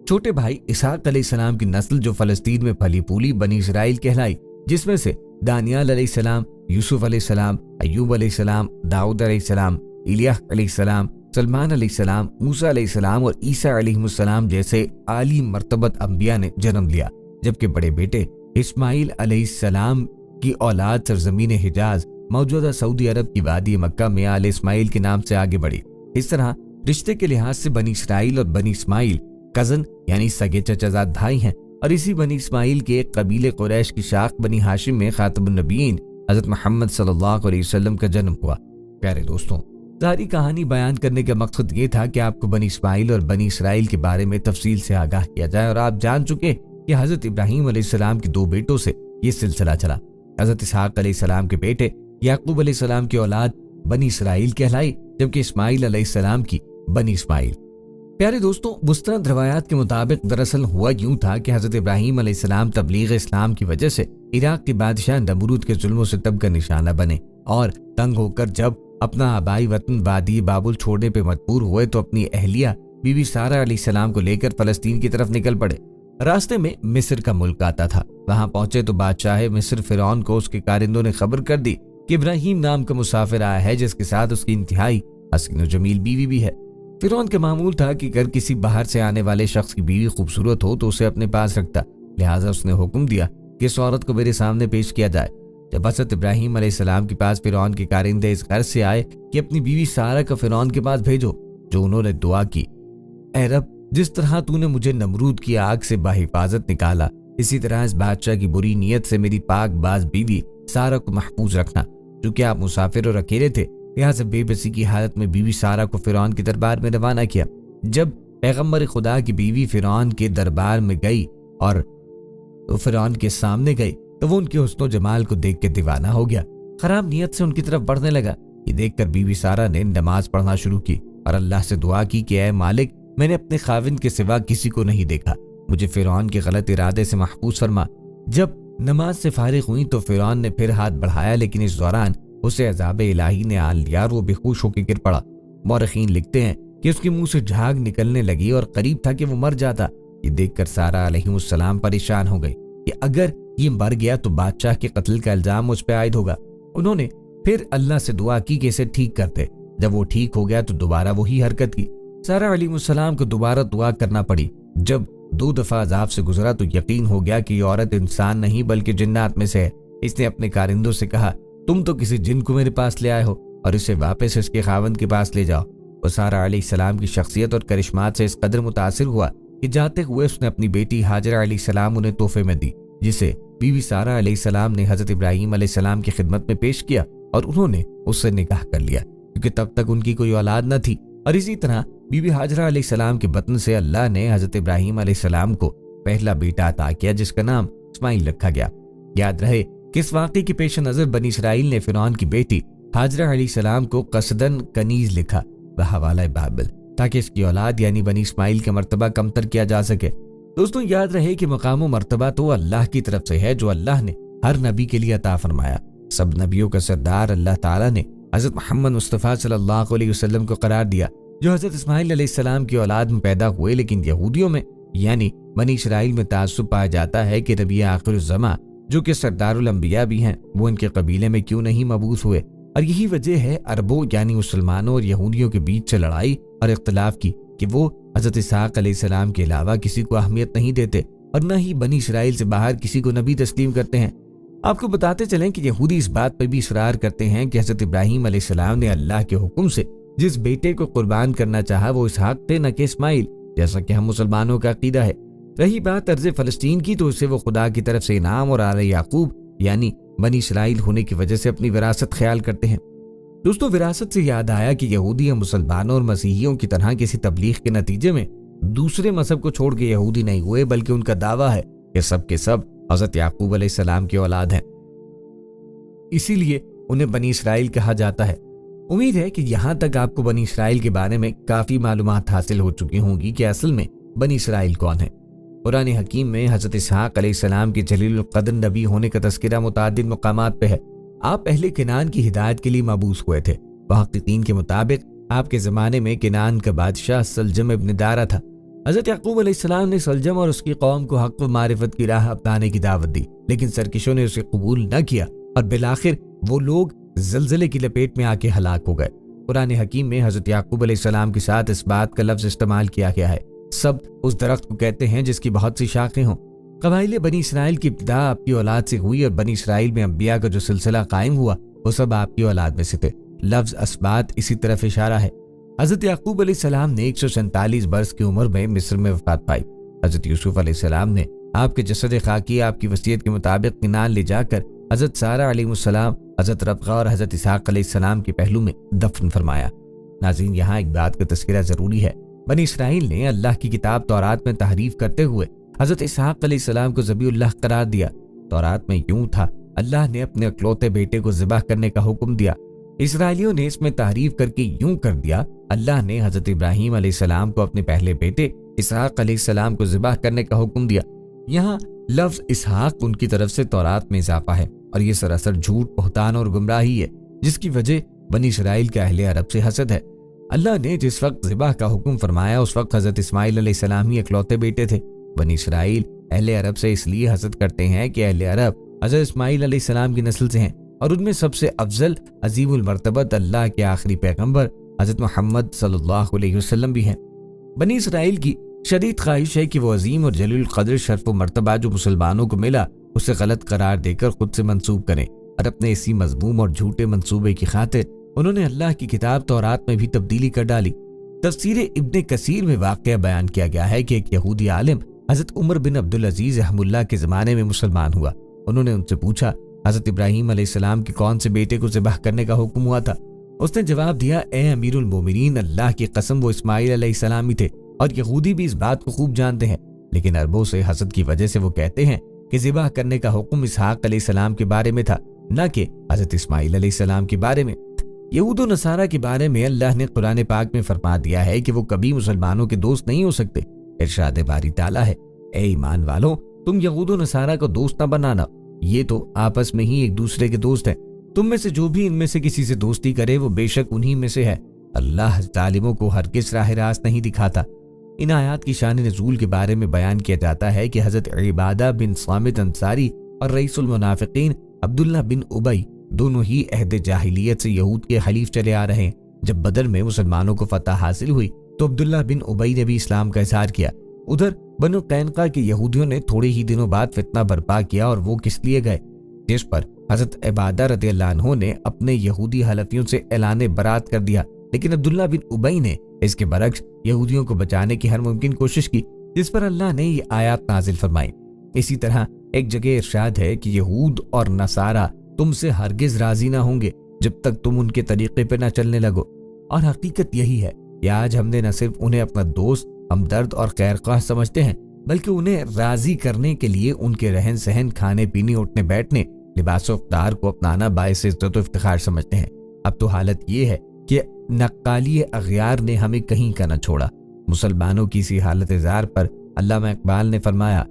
छोटे भाई इसहाक अलैहिस्सलाम की नस्ल जो फलस्तीन में फली फूली बनी इसराइल कहलाई, जिसमें से दानियाल अलैहिस्सलाम, यूसुफ अलैहिस्सलाम, अय्यूब अलैहिस्सलाम, दाऊद अलैहिस्सलाम, इलियाह अलैहिस्सलाम, सलमान अलैहिस्सलाम, मूसा अलैहिस्सलाम और ईसा अलैहिस्सलाम जैसे आली मर्तबत अंबिया ने जन्म लिया। जबकि बड़े बेटे इस्माइल अलैहिस्सलाम की औलाद सरजमीन हिजाज मौजूदा सऊदी अरब की वादी मक्का में आले इस्माइल के नाम से आगे बढ़ी। इस तरह रिश्ते के लिहाज से बनी इसराइल और बनी इस्माइल कजन यानी सगे चचाजाद भाई हैं, और इसी बनी इस्माइल के एक कबीले कुरैश की शाख बनी हाशिम में खातमुन नबीयीन हजरत मोहम्मद सल्लल्लाहु अलैहि वसल्लम का जन्म हुआ। प्यारे दोस्तों, सारी कहानी बयान करने का मकसद ये था कि आपको बनी इस्माइल और बनी इसराइल के बारे में तफसील से आगाह किया जाए, और आप जान चुके कि हजरत इब्राहीम अलैहिस्सलाम के 2 बेटों से ये सिलसिला चला। हजरत इसहाक अलैहिस्सलाम के बेटे याकूब अलैहिस्सलाम की औलाद बनी इसराइल कहलाई, जबकि इस्माइल अलैहिस्सलाम की बनी इस्माइल। प्यारे दोस्तों, मुस्तनद रवायात के मुताबिक दरअसल हुआ यूं था कि हजरत इब्राहीम अलैहिस्सलाम तबलीग इस्लाम की वजह से इराक के बादशाह नमरूद के जुल्मों से तब का निशाना बने, और तंग होकर जब अपना आबाई वतन वादी बाबुल छोड़ने पे मजबूर हुए तो अपनी अहलिया बीबी सारा अलैहिस्सलाम को लेकर फलस्तीन की तरफ निकल पड़े। रास्ते में मिस्र का मुल्क आता था। वहां पहुंचे तो बादशाह मिस्र फिरौन को उसके कारिंदों ने खबर कर दी कि इब्राहीम नाम का मुसाफिर आया है, जिसके साथ उसकी इंतहाई हसीन और जमील बीवी भी है। फिरौन का मामूल था कि अगर किसी बाहर से आने वाले शख्स की बीवी खूबसूरत हो तो उसे अपने पास रखता। लिहाजा उसने हुक्म दिया कि इस औरत को मेरे सामने पेश किया जाए। جب حضرت ابراہیم علیہ السلام کے پاس فرعون کے کارندے اس غرض سے آئے کہ اپنی بیوی سارہ کو فرعون کے پاس بھیجو، جو انہوں نے دعا کی، اے رب، جس طرح تو نے مجھے نمرود کی آگ سے بحفاظت نکالا، اسی طرح اس بادشاہ کی بری نیت سے میری پاک باز بیوی سارہ کو محفوظ رکھنا۔ چونکہ آپ مسافر اور اکیلے تھے، لہٰذا بے بسی کی حالت میں بیوی سارہ کو فرعون کے دربار میں روانہ کیا۔ جب پیغمبر خدا کی بیوی فرعون کے دربار میں گئی اور فرعون کے سامنے گئی تو وہ ان کے حسن و جمال کو دیکھ کے دیوانہ ہو گیا، خراب نیت سے ان کی طرف بڑھنے لگا۔ یہ دیکھ کر بیوی سارہ نے نماز پڑھنا شروع کی اور اللہ سے دعا کی کہ اے مالک، میں نے اپنے خاوند کے سوا کسی کو نہیں دیکھا، مجھے فرعون کے غلط ارادے سے محفوظ فرما۔ جب نماز سے فارغ ہوئی تو فرعون نے پھر ہاتھ بڑھایا، لیکن اس دوران اسے عذاب الہی نے آ لیا اور وہ بے ہوش ہو کے گر پڑا۔ مورخین لکھتے ہیں کہ اس کے منہ سے جھاگ نکلنے لگی اور قریب تھا کہ وہ مر جاتا۔ یہ دیکھ کر سارہ علیہ السلام پریشان ہو گئی کہ اگر یہ مر گیا تو بادشاہ کے قتل کا الزام مجھ پہ عائد ہوگا۔ انہوں نے پھر اللہ سے دعا کی کہ اسے ٹھیک کرتے۔ جب وہ ٹھیک ہو گیا تو دوبارہ وہی حرکت کی۔ سارہ علیہ السلام کو دوبارہ دعا کرنا پڑی۔ جب 2 دفعہ عذاب سے گزرا تو یقین ہو گیا کہ یہ عورت انسان نہیں بلکہ جنات میں سے ہے۔ اس نے اپنے کارندوں سے کہا، تم تو کسی جن کو میرے پاس لے آئے ہو اور اسے واپس اس کے خاوند کے پاس لے جاؤ۔ وہ سارہ علیہ السلام کی شخصیت اور کرشمات سے اس قدر متاثر ہوا کہ جاتے ہوئے اس نے اپنی بیٹی ہاجرہ علیہ السلام انہیں تحفے میں دی، جسے بیوی سارہ علیہ السلام نے حضرت ابراہیم علیہ السلام کی خدمت میں پیش کیا اور انہوں نے اس سے نکاح کر لیا، کیونکہ تب تک ان کی کوئی اولاد نہ تھی۔ اور اسی طرح بیوی ہاجرہ علیہ السلام کے بطن سے اللہ نے حضرت ابراہیم علیہ السلام کو پہلا بیٹا عطا کیا، جس کا نام اسماعیل رکھا گیا۔ یاد رہے کہ اس واقعے کے پیش نظر بنی اسرائیل نے فرعون کی بیٹی ہاجرہ علیہ السلام کو قصداً کنیز لکھا بحوالہ بابل، تاکہ اس کی اولاد یعنی بنی اسماعیل کا مرتبہ کمتر کیا جا سکے۔ دوستوں، یاد رہے کہ مقام و مرتبہ تو اللہ کی طرف سے ہے، جو اللہ نے ہر نبی کے لیے عطا فرمایا۔ سب نبیوں کا سردار اللہ تعالیٰ نے حضرت محمد مصطفیٰ صلی اللہ علیہ وسلم کو قرار دیا، جو حضرت اسماعیل علیہ السلام کی اولاد میں پیدا ہوئے، لیکن یہودیوں میں یعنی بنی اسرائیل میں تعصب پایا جاتا ہے کہ نبی آخر الزماں جو کہ سردار الانبیاء بھی ہیں، وہ ان کے قبیلے میں کیوں نہیں مبعوث ہوئے۔ اور یہی وجہ ہے عربوں یعنی مسلمانوں اور یہودیوں کے بیچ سے لڑائی اور اختلاف کی کہ وہ حضرت اسحاق علیہ السلام کے علاوہ کسی کو اہمیت نہیں دیتے اور نہ ہی بنی اسرائیل سے باہر کسی کو نبی تسلیم کرتے ہیں۔ آپ کو بتاتے چلیں کہ یہودی اس بات پر بھی اصرار کرتے ہیں کہ حضرت ابراہیم علیہ السلام نے اللہ کے حکم سے جس بیٹے کو قربان کرنا چاہا وہ اسحاق تھے، نہ کہ اسماعیل، جیسا کہ ہم مسلمانوں کا عقیدہ ہے۔ رہی بات ارض فلسطین کی، تو اسے وہ خدا کی طرف سے انعام اور آل یعقوب یعنی بنی اسرائیل ہونے کی وجہ سے اپنی وراثت خیال کرتے ہیں۔ دوستوں، وراثت سے یاد آیا کہ یہودی یا مسلمانوں اور مسیحیوں کی طرح کسی تبلیغ کے نتیجے میں دوسرے مذہب کو چھوڑ کے یہودی نہیں ہوئے، بلکہ ان کا دعویٰ ہے کہ سب کے سب حضرت یعقوب علیہ السلام کی اولاد ہیں، اسی لیے انہیں بنی اسرائیل کہا جاتا ہے۔ امید ہے کہ یہاں تک آپ کو بنی اسرائیل کے بارے میں کافی معلومات حاصل ہو چکی ہوں گی کہ اصل میں بنی اسرائیل کون ہے۔ قرآن حکیم میں حضرت اسحاق علیہ السلام کی جلیل القدر نبی ہونے کا تذکرہ متعدد مقامات پہ ہے۔ آپ اہل کنعان کی ہدایت کے لیے مبعوث ہوئے تھے۔ محققین کے مطابق آپ کے زمانے میں کنعان کا بادشاہ سلجم ابن دارہ تھا۔ حضرت یعقوب علیہ السلام نے سلجم اور اس کی قوم کو حق و معرفت کی راہ اپنانے کی دعوت دی، لیکن سرکشوں نے اسے قبول نہ کیا اور بالآخر وہ لوگ زلزلے کی لپیٹ میں آ کے ہلاک ہو گئے۔ قرآن حکیم میں حضرت یعقوب علیہ السلام کے ساتھ اس بات کا لفظ استعمال کیا گیا ہے، سب اس درخت کو کہتے ہیں جس کی بہت سی شاخیں ہوں۔ قبائل بنی اسرائیل کی ابتدا آپ کی اولاد سے ہوئی اور بنی اسرائیل میں انبیاء کا جو سلسلہ قائم ہوا وہ سب آپ کی اولاد میں سے تھے۔ لفظ اسباط اسی طرف اشارہ ہے۔ حضرت یعقوب علیہ السلام نے 147 برس کی عمر میں مصر میں وفات پائی۔ حضرت یوسف علیہ السلام نے آپ کے جسد خاکی آپ کی وصیت کے مطابق کنعان لے جا کر حضرت سارہ علیہ السلام، حضرت ربقہ اور حضرت اسحاق علیہ السلام کے پہلو میں دفن فرمایا۔ ناظرین، یہاں ایک بات کا تذکرہ ضروری ہے۔ بنی اسرائیل نے اللہ کی کتاب تورات میں تحریف کرتے ہوئے حضرت اسحاق علیہ السلام کو ذبیح اللہ قرار دیا۔ تورات میں یوں تھا، اللہ نے اپنے اکلوتے بیٹے کو ذبح کرنے کا حکم دیا۔ اسرائیلیوں نے اس میں تحریف کر کے یوں کر دیا، اللہ نے حضرت ابراہیم علیہ السلام کو اپنے پہلے بیٹے اسحاق علیہ السلام کو ذبح کرنے کا حکم دیا۔ یہاں لفظ اسحاق ان کی طرف سے تورات میں اضافہ ہے اور یہ سراسر جھوٹ، بہتان اور گمراہی ہے، جس کی وجہ بنی اسرائیل کا اہل عرب سے حسد ہے۔ اللہ نے جس وقت ذبح کا حکم فرمایا اس وقت حضرت اسماعیل علیہ السلام ہی اکلوتے بیٹے تھے۔ بنی اسرائیل اہل عرب سے اس لیے حسد کرتے ہیں کہ اہل عرب حضرت اسماعیل علیہ السلام کی نسل سے ہیں اور ان میں سب سے افضل عظیم المرتبت اللہ کے آخری پیغمبر حضرت محمد صلی اللہ علیہ وسلم بھی ہیں۔ بنی اسرائیل کی شدید خواہش ہے کہ وہ عظیم اور جلیل القدر شرف و مرتبہ جو مسلمانوں کو ملا اسے غلط قرار دے کر خود سے منسوب کریں۔ اور اپنے اسی مذموم اور جھوٹے منصوبے کی خاطر انہوں نے اللہ کی کتاب تورات میں بھی تبدیلی کر ڈالی۔ تفسیر ابن کثیر میں واقعہ بیان کیا گیا ہے کہ ایک یہودی عالم حضرت عمر بن عبدالعزیز رحمہ اللہ کے زمانے میں مسلمان ہوا۔ انہوں نے ان سے پوچھا حضرت ابراہیم علیہ السلام کے کون سے بیٹے کو ذبح کرنے کا حکم ہوا تھا؟ اس نے جواب دیا، اے امیر المومنین، اللہ کی قسم وہ اسماعیل علیہ السلام ہی تھے، اور یہودی بھی اس بات کو خوب جانتے ہیں، لیکن عربوں سے حسد کی وجہ سے وہ کہتے ہیں کہ ذبح کرنے کا حکم اسحاق علیہ السلام کے بارے میں تھا، نہ کہ حضرت اسماعیل علیہ السلام کے بارے میں۔ یہود و نصارہ کے بارے میں اللہ نے قرآن پاک میں فرما دیا ہے کہ وہ کبھی مسلمانوں کے دوست نہیں ہو سکتے۔ ارشاد باری تعالیٰ ہے، اے ایمان والوں، تم یہود و نصارہ کو دوست نہ بنانا، یہ تو آپس میں ہی ایک دوسرے کے دوست ہیں۔ تم میں سے جو بھی ان میں سے کسی سے دوستی کرے وہ بے شک انہی میں سے ہے۔ اللہ ظالموں کو ہرگز راہ راست نہیں دکھاتا۔ ان آیات کی شان نزول کے بارے میں بیان کیا جاتا ہے کہ حضرت عبادہ بن صامت انصاری اور رئیس المنافقین عبداللہ بن ابی دونوں ہی عہد جاہلیت سے یہود کے حلیف چلے آ رہے ہیں۔ جب بدر میں مسلمانوں کو فتح حاصل ہوئی تو عبداللہ بن ابی نے بھی اسلام کا اظہار کیا۔ ادھر بنو قینقاع کے یہودیوں نے تھوڑے ہی دنوں بعد فتنہ برپا کیا اور وہ کس لیے گئے، جس پر حضرت عبادہ رضی اللہ عنہ نے اپنے یہودی حلفیوں سے اعلان برات کر دیا، لیکن عبداللہ بن ابی نے اس کے برعکس یہودیوں کو بچانے کی ہر ممکن کوشش کی، جس پر اللہ نے یہ آیات نازل فرمائی۔ اسی طرح ایک جگہ ارشاد ہے کہ یہود اور نصارہ تم سے ہرگز راضی نہ ہوں گے جب تک تم ان کے طریقے پہ نہ چلنے لگو، اور حقیقت یہی ہے کہ آج ہم نے نہ صرف انہیں اپنا دوست، ہمدرد اور خیرخواہ سمجھتے ہیں، بلکہ انہیں راضی کرنے کے لیے ان کے رہن سہن، کھانے پینے، اٹھنے بیٹھنے، لباس و اقدار کو اپنانا باعث عزت و افتخار سمجھتے ہیں۔ اب تو حالت یہ ہے کہ نقالی اغیار نے ہمیں کہیں کا نہ چھوڑا۔ مسلمانوں کی اسی حالت زار پر علامہ اقبال نے فرمایا،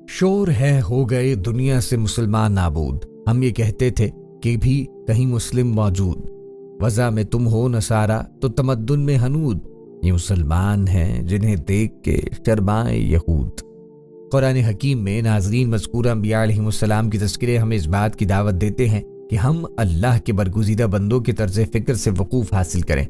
شور ہے ہو گئے دنیا سے مسلمان نابود، ہم یہ کہتے تھے کہ بھی کہیں مسلم موجود، وضع میں تم ہو نصارہ تو تمدن میں ہنود، یہ مسلمان ہیں جنہیں دیکھ کے شرمائے یہود۔ قرآن حکیم میں ناظرین مذکورہ انبیاء علیہم السلام کی تذکرے ہمیں اس بات کی دعوت دیتے ہیں کہ ہم اللہ کے برگزیدہ بندوں کے طرز فکر سے وقوف حاصل کریں۔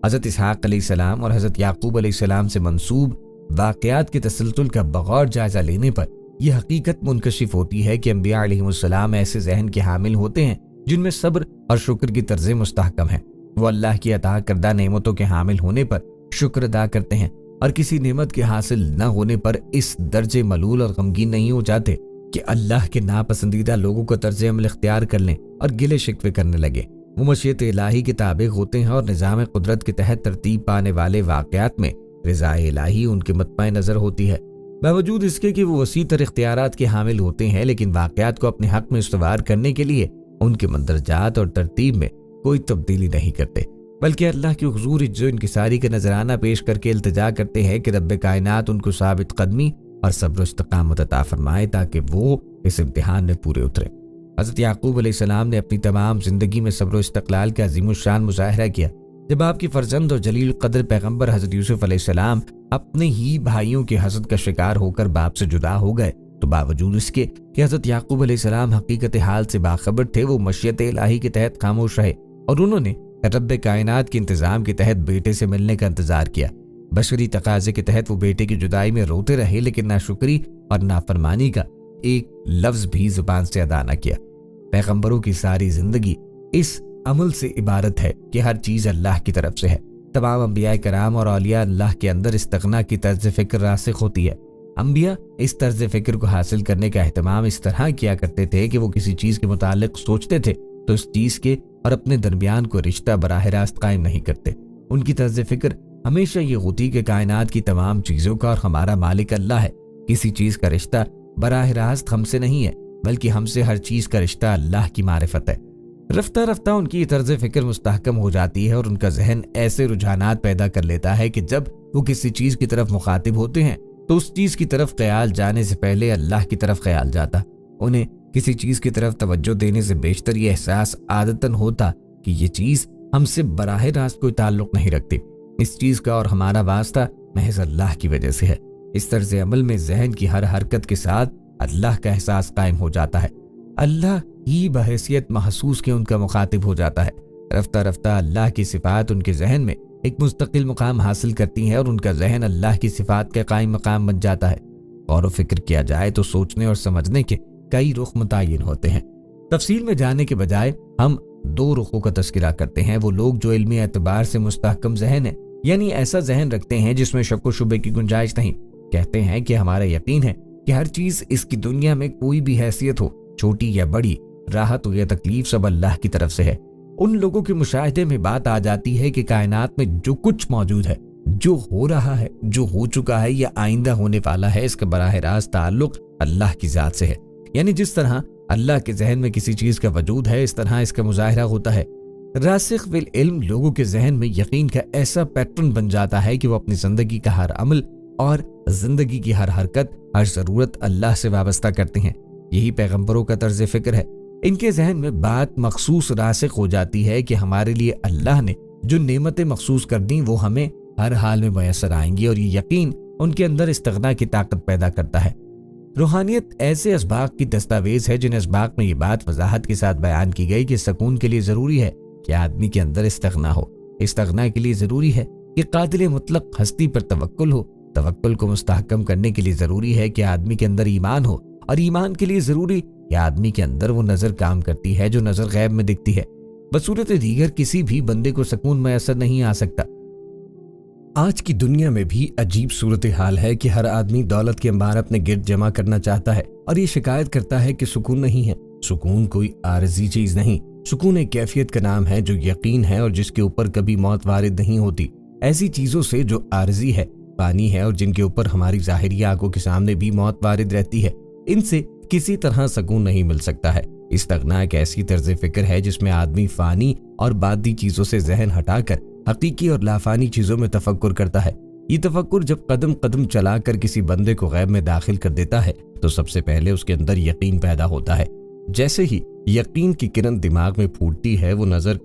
حضرت اسحاق علیہ السلام اور حضرت یعقوب علیہ السلام سے منسوب واقعات کے تسلسل کا بغور جائزہ لینے پر یہ حقیقت منکشف ہوتی ہے کہ انبیاء علیہم السلام ایسے ذہن کے حامل ہوتے ہیں جن میں صبر اور شکر کی طرز مستحکم ہے۔ وہ اللہ کی عطا کردہ نعمتوں کے حامل ہونے پر شکر ادا کرتے ہیں اور کسی نعمت کے حاصل نہ ہونے پر اس درجے ملول اور غمگین نہیں ہو جاتے کہ اللہ کے ناپسندیدہ لوگوں کو طرز عمل اختیار کر لیں اور گلے شکوے کرنے لگے۔ وہ مشیت الہی کے تابع ہوتے ہیں اور نظام قدرت کے تحت ترتیب پانے والے واقعات میں رضا الہی ان کے مطمع نظر ہوتی ہے۔ باوجود اس کے کہ وہ وسیع تر اختیارات کے حامل ہوتے ہیں، لیکن واقعات کو اپنے حق میں استوار کرنے کے لیے ان کے مندرجات اور ترتیب میں کوئی تبدیلی نہیں کرتے، بلکہ اللہ کے حضور عجز و انکساری کا نذرانہ پیش کر کے التجا کرتے ہیں کہ رب کائنات ان کو ثابت قدمی اور صبر و استقامت عطا فرمائے تاکہ وہ اس امتحان میں پورے اترے۔ حضرت یعقوب علیہ السلام نے اپنی تمام زندگی میں صبر و استقلال کا عظیم الشان مظاہرہ کیا۔ جب آپ کی فرزند اور جلیل القدر پیغمبر حضرت یوسف علیہ السلام اپنے ہی بھائیوں کے حسد کا شکار ہو کر باپ سے جدا ہو گئے تو باوجود اس کے کہ حضرت یعقوب علیہ السلام حقیقت حال سے باخبر تھے، وہ مشیت الہی کے تحت خاموش رہے اور انہوں نے رب کائنات کے انتظام کے تحت بیٹے سے ملنے کا انتظار کیا۔ بشری تقاضے کے تحت وہ بیٹے کی جدائی میں روتے رہے، لیکن ناشکری اور نافرمانی کا ایک لفظ بھی زبان سے ادا نہ کیا۔ پیغمبروں کی ساری زندگی اس عمل سے عبارت ہے کہ ہر چیز اللہ کی طرف سے ہے۔ تمام انبیاء کرام اور اولیاء اللہ کے اندر استغنا کی طرز فکر راسخ ہوتی ہے۔ انبیاء اس طرز فکر کو حاصل کرنے کا اہتمام اس طرح کیا کرتے تھے کہ وہ کسی چیز کے متعلق سوچتے تھے تو اس چیز کے اور اپنے درمیان کو رشتہ براہ راست قائم نہیں کرتے۔ ان کی طرز فکر ہمیشہ یہ ہوتی کہ کائنات کی تمام چیزوں کا اور ہمارا مالک اللہ ہے، کسی چیز کا رشتہ براہ راست ہم سے نہیں ہے، بلکہ ہم سے ہر چیز کا رشتہ اللہ کی معرفت ہے۔ رفتہ رفتہ ان کی طرز فکر مستحکم ہو جاتی ہے اور ان کا ذہن ایسے رجحانات پیدا کر لیتا ہے کہ جب وہ کسی چیز کی طرف مخاطب ہوتے ہیں تو اس چیز کی طرف خیال جانے سے پہلے اللہ کی طرف خیال جاتا۔ انہیں کسی چیز کی طرف توجہ دینے سے بیشتر یہ احساس عادتاً ہوتا کہ یہ چیز ہم سے براہ راست کوئی تعلق نہیں رکھتی، اس چیز کا اور ہمارا واسطہ محض اللہ کی وجہ سے ہے۔ اس طرز عمل میں ذہن کی ہر حرکت کے ساتھ اللہ کا احساس قائم ہو جاتا ہے، اللہ ہی بحیثیت محسوس کے ان کا مخاطب ہو جاتا ہے۔ رفتہ رفتہ اللہ کی صفات ان کے ذہن میں ایک مستقل مقام حاصل کرتی ہیں اور ان کا ذہن اللہ کی صفات کا قائم مقام بن جاتا ہے۔ غور و فکر کیا جائے تو سوچنے اور سمجھنے کے کئی رخ متعین ہوتے ہیں۔ तफसील में जाने के बजाय हम दो रुखों का तस्करा करते हैं। वो लोग जो इल्मी एतबार से मुस्तहकम जहन है, यानी ऐसा जहन रखते हैं जिसमें शक व शुबे की गुंजाइश नहीं, कहते हैं कि हमारा यकीन है कि हर चीज इसकी दुनिया में कोई भी हैसियत हो, छोटी या बड़ी, राहत हो या तकलीफ, सब अल्लाह की तरफ से है। उन लोगों के मुशाहिदे में बात आ जाती है कि कायनात में जो कुछ मौजूद है, जो हो रहा है, जो हो चुका है या आइंदा होने वाला है, इसका बराह रास्त ताल्लुक अल्लाह की जात से है। यानी जिस तरह अल्लाह के जहन में किसी चीज का वजूद है, इस तरह इसका मुजाहिरा होता है। रासिख बिल इल्म लोगों के जहन में यकीन का ऐसा पैटर्न बन जाता है कि वो अपनी जिंदगी का हर अमल और जिंदगी की हर हरकत, हर जरूरत अल्लाह से वाबस्ता करते हैं। यही पैगंबरों का तर्ज फिक्र है। इनके जहन में बात मखसूस रासिख हो जाती है कि हमारे लिए अल्लाह ने जो नेमतें मखसूस कर दी वो हमें हर हाल में मयसर आएंगी, और ये यकीन उनके अंदर इस्तिग़ना की ताकत पैदा करता है। रूहानियत ऐसे असबाक की दस्तावेज है जिन असबाक में ये बात वजाहत के साथ बयान की गई कि सुकून के लिए जरूरी है कि आदमी के अंदर इस्तिग़ना हो। इस्तिग़ना के लिए जरूरी है कि कादिर मुतलक हस्ती पर तवक्कुल हो। तवक्कुल को मुस्तहकम करने के लिए जरूरी है कि आदमी के अंदर ईमान हो, और ईमान के लिए जरूरी कि आदमी के अंदर वो नजर काम करती है जो नजर गैब में दिखती है। बसूरत दीगर किसी भी बंदे को सुकून मैसर नहीं आ सकता। आज की दुनिया में भी अजीब सूरत हाल है कि हर आदमी दौलत के अंबार अपने गिर्द जमा करना चाहता है और ये शिकायत करता है कि सुकून नहीं है। सुकून कोई आरजी चीज नहीं, सुकून एक कैफियत का नाम है जो यकीन है और जिसके ऊपर कभी मौत वारिद नहीं होती। ऐसी चीजों से जो आरजी है, पानी है, और जिनके ऊपर हमारी ज़ाहिरी आंखों के सामने भी मौत वारिद रहती है, इनसे किसी तरह सुकून नहीं मिल सकता है। इस्तिग़ना एक ऐसी तर्ज फिक्र है जिसमें आदमी फानी और बादी चीजों से जहन हटाकर हकीकी और लाफानी चीजों में तफक्कुर करता है। ये तफक्कुर जब कदम कदम चलाकर किसी बंदे को गैब में दाखिल कर देता है तो सबसे पहले उसके अंदर यकीन पैदा होता है। जैसे ही यकीन की किरण दिमाग में फूटती है, वो नजर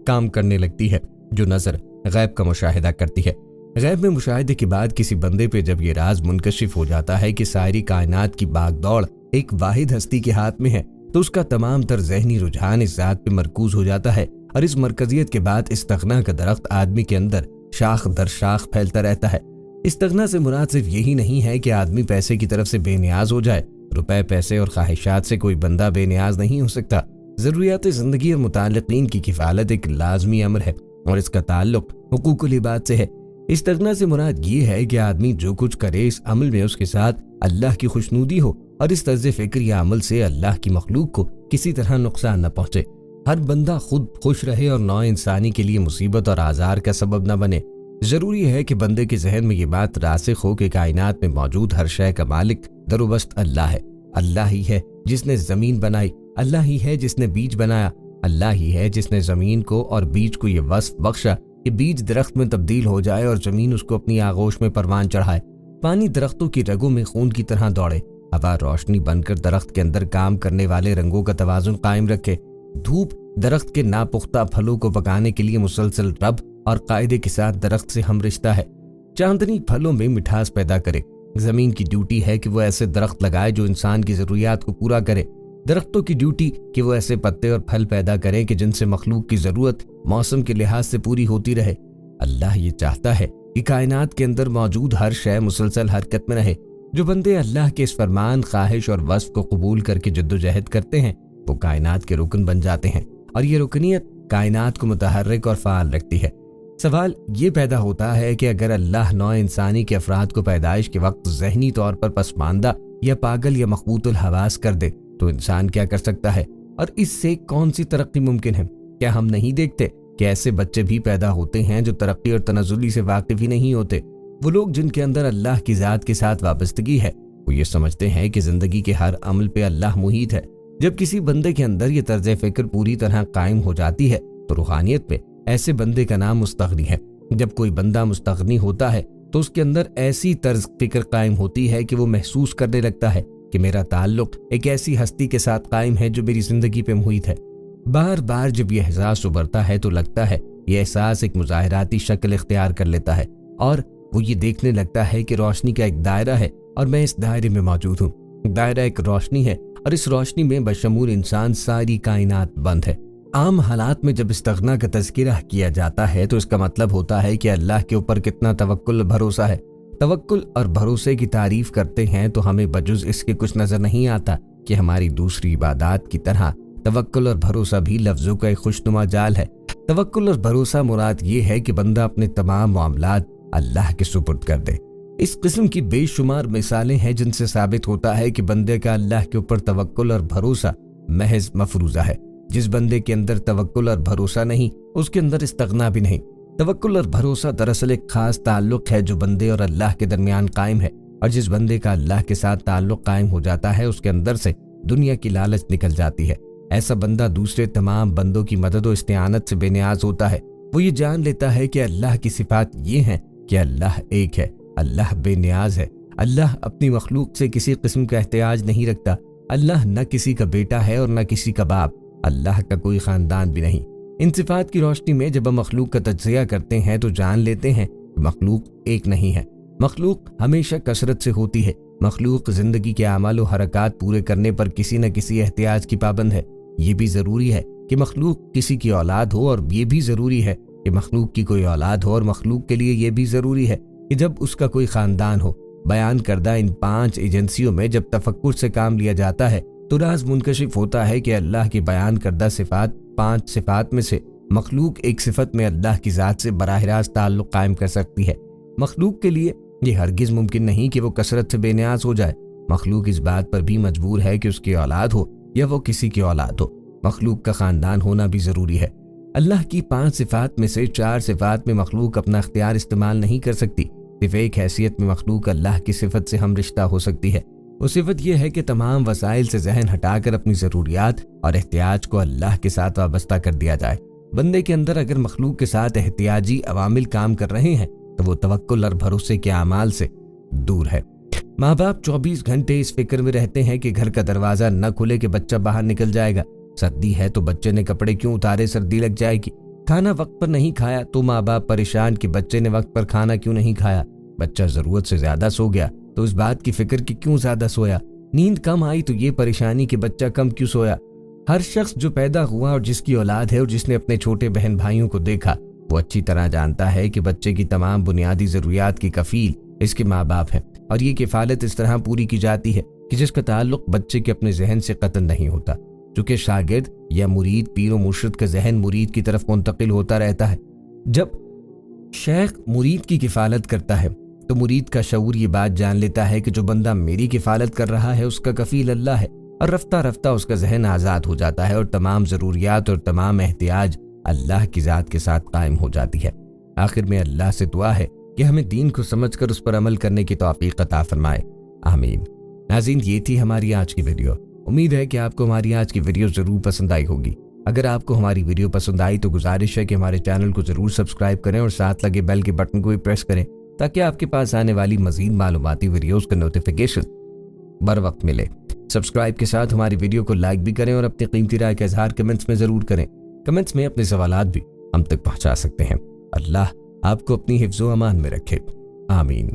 काम करने लगती है जो नजर गैब का मुशाहिदा करती है। गैब में मुशाहिदे के बाद किसी बंदे पे जब ये राज मुनकशिफ हो जाता है कि सारी कायनात की बागदौड़ एक वाहिद हस्ती के हाथ में है, तो उसका तमाम तर ज़हनी रुझान इस जात पे मरकूज हो जाता है, और इस मरकजियत के बाद इस्तिग़ना का दरख्त आदमी के अंदर शाख दर शाख फैलता रहता है। इस्तिग़ना से मुराद सिर्फ यही नहीं है कि आदमी पैसे की तरफ से बेनियाज हो जाए। रुपए, पैसे और ख्वाहिशात से कोई बंदा बेनियाज नहीं हो सकता। ज़रूरियात ज़िंदगी और मुताल्लिक़ीन की किफ़ालत एक लाजमी अमर है और इसका ताल्लुक हुकूकुल इबाद से है। इस्तिग़ना से मुराद ये है कि आदमी जो कुछ करे इस अमल में उसके साथ अल्लाह की खुशनूदी हो और इस तर्ज फिक्र या अमल से अल्लाह की मखलूक को किसी तरह नुकसान न पहुंचे। हर बंदा खुद खुश रहे और नौ इंसानी के लिए मुसीबत और आजार का सबब न बने। जरूरी है कि बंदे के जहन में ये बात रासिख हो कि कायनात में मौजूद हर शय का मालिक दरुबस्त अल्लाह है। अल्लाह ही है जिसने जमीन बनाई, अल्लाह ही है जिसने बीज बनाया, अल्लाह ही है जिसने जमीन को और बीज को ये वस्फ बख्शा कि बीज दरख्त में तब्दील हो जाए और जमीन उसको अपनी आगोश में परवान चढ़ाए। पानी दरख्तों की रगों में खून की तरह दौड़े, हवा रोशनी बनकर दरख्त के अंदर काम करने वाले रंगों का तवाजुन कायम रखे, धूप दरख्त के नापुख्ता फलों को पकाने के लिए मुसलसल रब और कायदे के साथ दरख्त से हम रिश्ता है। चांदनी फलों में मिठास पैदा करे। जमीन की ड्यूटी है कि वो ऐसे दरख्त लगाए जो इंसान की जरूरियात को पूरा करे। दरख्तों की ड्यूटी कि वो ऐसे पत्ते और फल पैदा करें कि जिनसे मखलूक की जरूरत मौसम के लिहाज से पूरी होती रहे। अल्लाह ये चाहता है कि कायनात के अंदर मौजूद हर शय मुसलसल हरकत में रहे। जो बंदे अल्लाह के इस फरमान, ख्वाहिश और वस्फ को कबूल करके जद्दोजहद करते हैं वो कायनात के रुकन बन जाते हैं और ये रुकनियत कायनात को मुतहर्रिक और फाल रखती है। सवाल ये पैदा होता है कि अगर अल्लाह नौ इंसानी के अफराद को पैदाइश के वक्त जहनी तौर पर पसमानदा या पागल या मखबूतुल हवास कर दे तो इंसान क्या कर सकता है और इससे कौन सी तरक्की मुमकिन है? क्या हम नहीं देखते कि ऐसे बच्चे भी पैदा होते हैं जो तरक्की और तनज़ुली से वाकिफ ही नहीं होते? वो लोग जिनके अंदर अल्लाह की ज़ात के साथ वाबस्तगी है, वो ये समझते हैं कि जिंदगी के हर अमल पे अल्लाह मुहीत है। जब किसी बंदे के अंदर ये तर्ज फिक्र पूरी तरह कायम हो जाती है तो रूहानियत में ऐसे बंदे का नाम मुस्तगनी है। जब कोई बंदा मुस्तगनी होता है तो उसके अंदर ऐसी तर्ज फिक्र कायम होती है कि वो महसूस करने लगता है कि मेरा ताल्लुक एक ऐसी हस्ती के साथ कायम है जो मेरी जिंदगी पे मुहित है। बार बार जब यह एहसास उभरता है तो लगता है यह एहसास एक मुजाहिराती शक्ल इख्तियार कर लेता है और वो ये देखने लगता है कि रोशनी का एक दायरा है और मैं इस दायरे में मौजूद हूँ। दायरा एक रोशनी है और इस रोशनी में बशमूल इंसान सारी कायनात बंद है। आम हालात में जब इस्तिग़ना का तज़किरा किया जाता है तो इसका मतलब होता है कि अल्लाह के ऊपर कितना तवक्कुल भरोसा है। तवक्कुल और भरोसे की तारीफ करते हैं तो हमें बजुज़ इसके कुछ नजर नहीं आता। کہ ہماری دوسری عبادات کی طرح توکل اور بھروسہ بھی لفظوں کا ایک خوشنما جال ہے۔ توکل اور بھروسہ مراد یہ ہے کہ بندہ اپنے تمام معاملات اللہ کے سپرد کر دے۔ اس قسم کی بے شمار مثالیں ہیں جن سے ثابت ہوتا ہے کہ بندے کا اللہ کے اوپر توکل اور بھروسہ محض مفروضہ ہے۔ جس بندے کے اندر توکل اور بھروسہ نہیں، اس کے اندر استغنا بھی نہیں۔ توکل اور بھروسہ دراصل ایک خاص تعلق ہے جو بندے اور اللہ کے درمیان قائم ہے، اور جس بندے کا اللہ کے ساتھ تعلق قائم ہو جاتا ہے اس کے اندر سے دنیا کی لالچ نکل جاتی ہے۔ ایسا بندہ دوسرے تمام بندوں کی مدد و استعانت سے بے نیاز ہوتا ہے۔ وہ یہ جان لیتا ہے کہ اللہ کی صفات یہ ہیں کہ اللہ ایک ہے، اللہ بے نیاز ہے، اللہ اپنی مخلوق سے کسی قسم کا احتیاج نہیں رکھتا، اللہ نہ کسی کا بیٹا ہے اور نہ کسی کا باپ، اللہ کا کوئی خاندان بھی نہیں۔ ان صفات کی روشنی میں جب ہم مخلوق کا تجزیہ کرتے ہیں تو جان لیتے ہیں کہ مخلوق ایک نہیں ہے۔ مخلوق ہمیشہ کثرت سے ہوتی ہے۔ مخلوق زندگی کے اعمال و حرکات پورے کرنے پر کسی نہ کسی احتیاج کی پابند ہے۔ یہ بھی ضروری ہے کہ مخلوق کسی کی اولاد ہو، اور یہ بھی ضروری ہے کہ مخلوق کی کوئی اولاد ہو، اور مخلوق کے لیے یہ بھی ضروری ہے کہ جب اس کا کوئی خاندان ہو۔ بیان کردہ ان 5 ایجنسیوں میں جب تفکر سے کام لیا جاتا ہے تو راز منکشف ہوتا ہے کہ اللہ کی بیان کردہ صفات 5 صفات میں سے مخلوق ایک صفت میں اللہ کی ذات سے براہ راست تعلق قائم کر سکتی ہے۔ مخلوق کے لیے یہ ہرگز ممکن نہیں کہ وہ کثرت سے بے نیاز ہو جائے۔ مخلوق اس بات پر بھی مجبور ہے کہ اس کی اولاد ہو یا وہ کسی کی اولاد ہو۔ مخلوق کا خاندان ہونا بھی ضروری ہے۔ اللہ کی 5 صفات میں سے 4 صفات میں مخلوق اپنا اختیار استعمال نہیں کر سکتی۔ صرف ایک حیثیت میں مخلوق اللہ کی صفت سے ہم رشتہ ہو سکتی ہے۔ وہ صفت یہ ہے کہ تمام وسائل سے ذہن ہٹا کر اپنی ضروریات اور احتیاج کو اللہ کے ساتھ وابستہ کر دیا جائے۔ بندے کے اندر اگر مخلوق کے ساتھ احتیاجی عوامل کام کر رہے ہیں تو وہ توکل اور بھروسے کے اعمال سے دور ہے۔ ماں باپ 24 گھنٹے اس فکر میں رہتے ہیں کہ گھر کا دروازہ نہ کھلے کہ بچہ باہر نکل جائے گا۔ سردی ہے تو بچے نے کپڑے کیوں اتارے، سردی لگ جائے گی۔ کھانا وقت پر نہیں کھایا تو ماں باپ پریشان کہ بچے نے وقت پر کھانا کیوں نہیں کھایا۔ بچہ ضرورت سے زیادہ سو گیا تو اس بات کی فکر کہ کیوں زیادہ سویا۔ نیند کم آئی تو یہ پریشانی کہ بچہ کم کیوں سویا۔ ہر شخص جو پیدا ہوا اور جس کی اولاد ہے اور جس نے اپنے چھوٹے بہن بھائیوں کو دیکھا، وہ اچھی طرح جانتا ہے کہ بچے کی تمام بنیادی ضروریات کی کفیل اس کے ماں باپ ہیں، اور یہ کفالت اس طرح پوری کی جاتی ہے کہ جس کا تعلق بچے کے اپنے ذہن سے قطعاً نہیں ہوتا۔ چونکہ شاگرد یا مرید پیر و مرشد کا ذہن مرید کی طرف منتقل ہوتا رہتا ہے۔ جب شیخ مرید کی کفالت کرتا ہے تو مرید کا شعور یہ بات جان لیتا ہے کہ جو بندہ میری کفالت کر رہا ہے اس کا کفیل اللہ ہے، اور رفتہ رفتہ اس کا ذہن آزاد ہو جاتا ہے اور تمام ضروریات اور تمام احتیاج اللہ کی ذات کے ساتھ قائم ہو جاتی ہے۔ آخر میں اللہ سے دعا ہے کہ ہمیں دین کو سمجھ کر اس پر عمل کرنے کی توفیق عطا فرمائے، آمین۔ ناظرین، یہ تھی ہماری آج کی ویڈیو۔ امید ہے کہ آپ کو ہماری آج کی ویڈیو ضرور پسند آئی ہوگی۔ اگر آپ کو ہماری ویڈیو پسند آئی تو گزارش ہے کہ ہمارے چینل کو ضرور سبسکرائب کریں اور ساتھ لگے بیل کے بٹن کو بھی پریس کریں تاکہ آپ کے پاس آنے والی مزید معلوماتی ویڈیوز کا نوٹیفیکیشن بر وقت ملے۔ سبسکرائب کے ساتھ ہماری ویڈیو کو لائک بھی کریں اور اپنی قیمتی رائے کا اظہار کمنٹس میں ضرور کریں۔ کمنٹس میں اپنے سوالات بھی ہم تک پہنچا سکتے ہیں۔ اللہ آپ کو اپنی حفظ و امان میں رکھے، آمین۔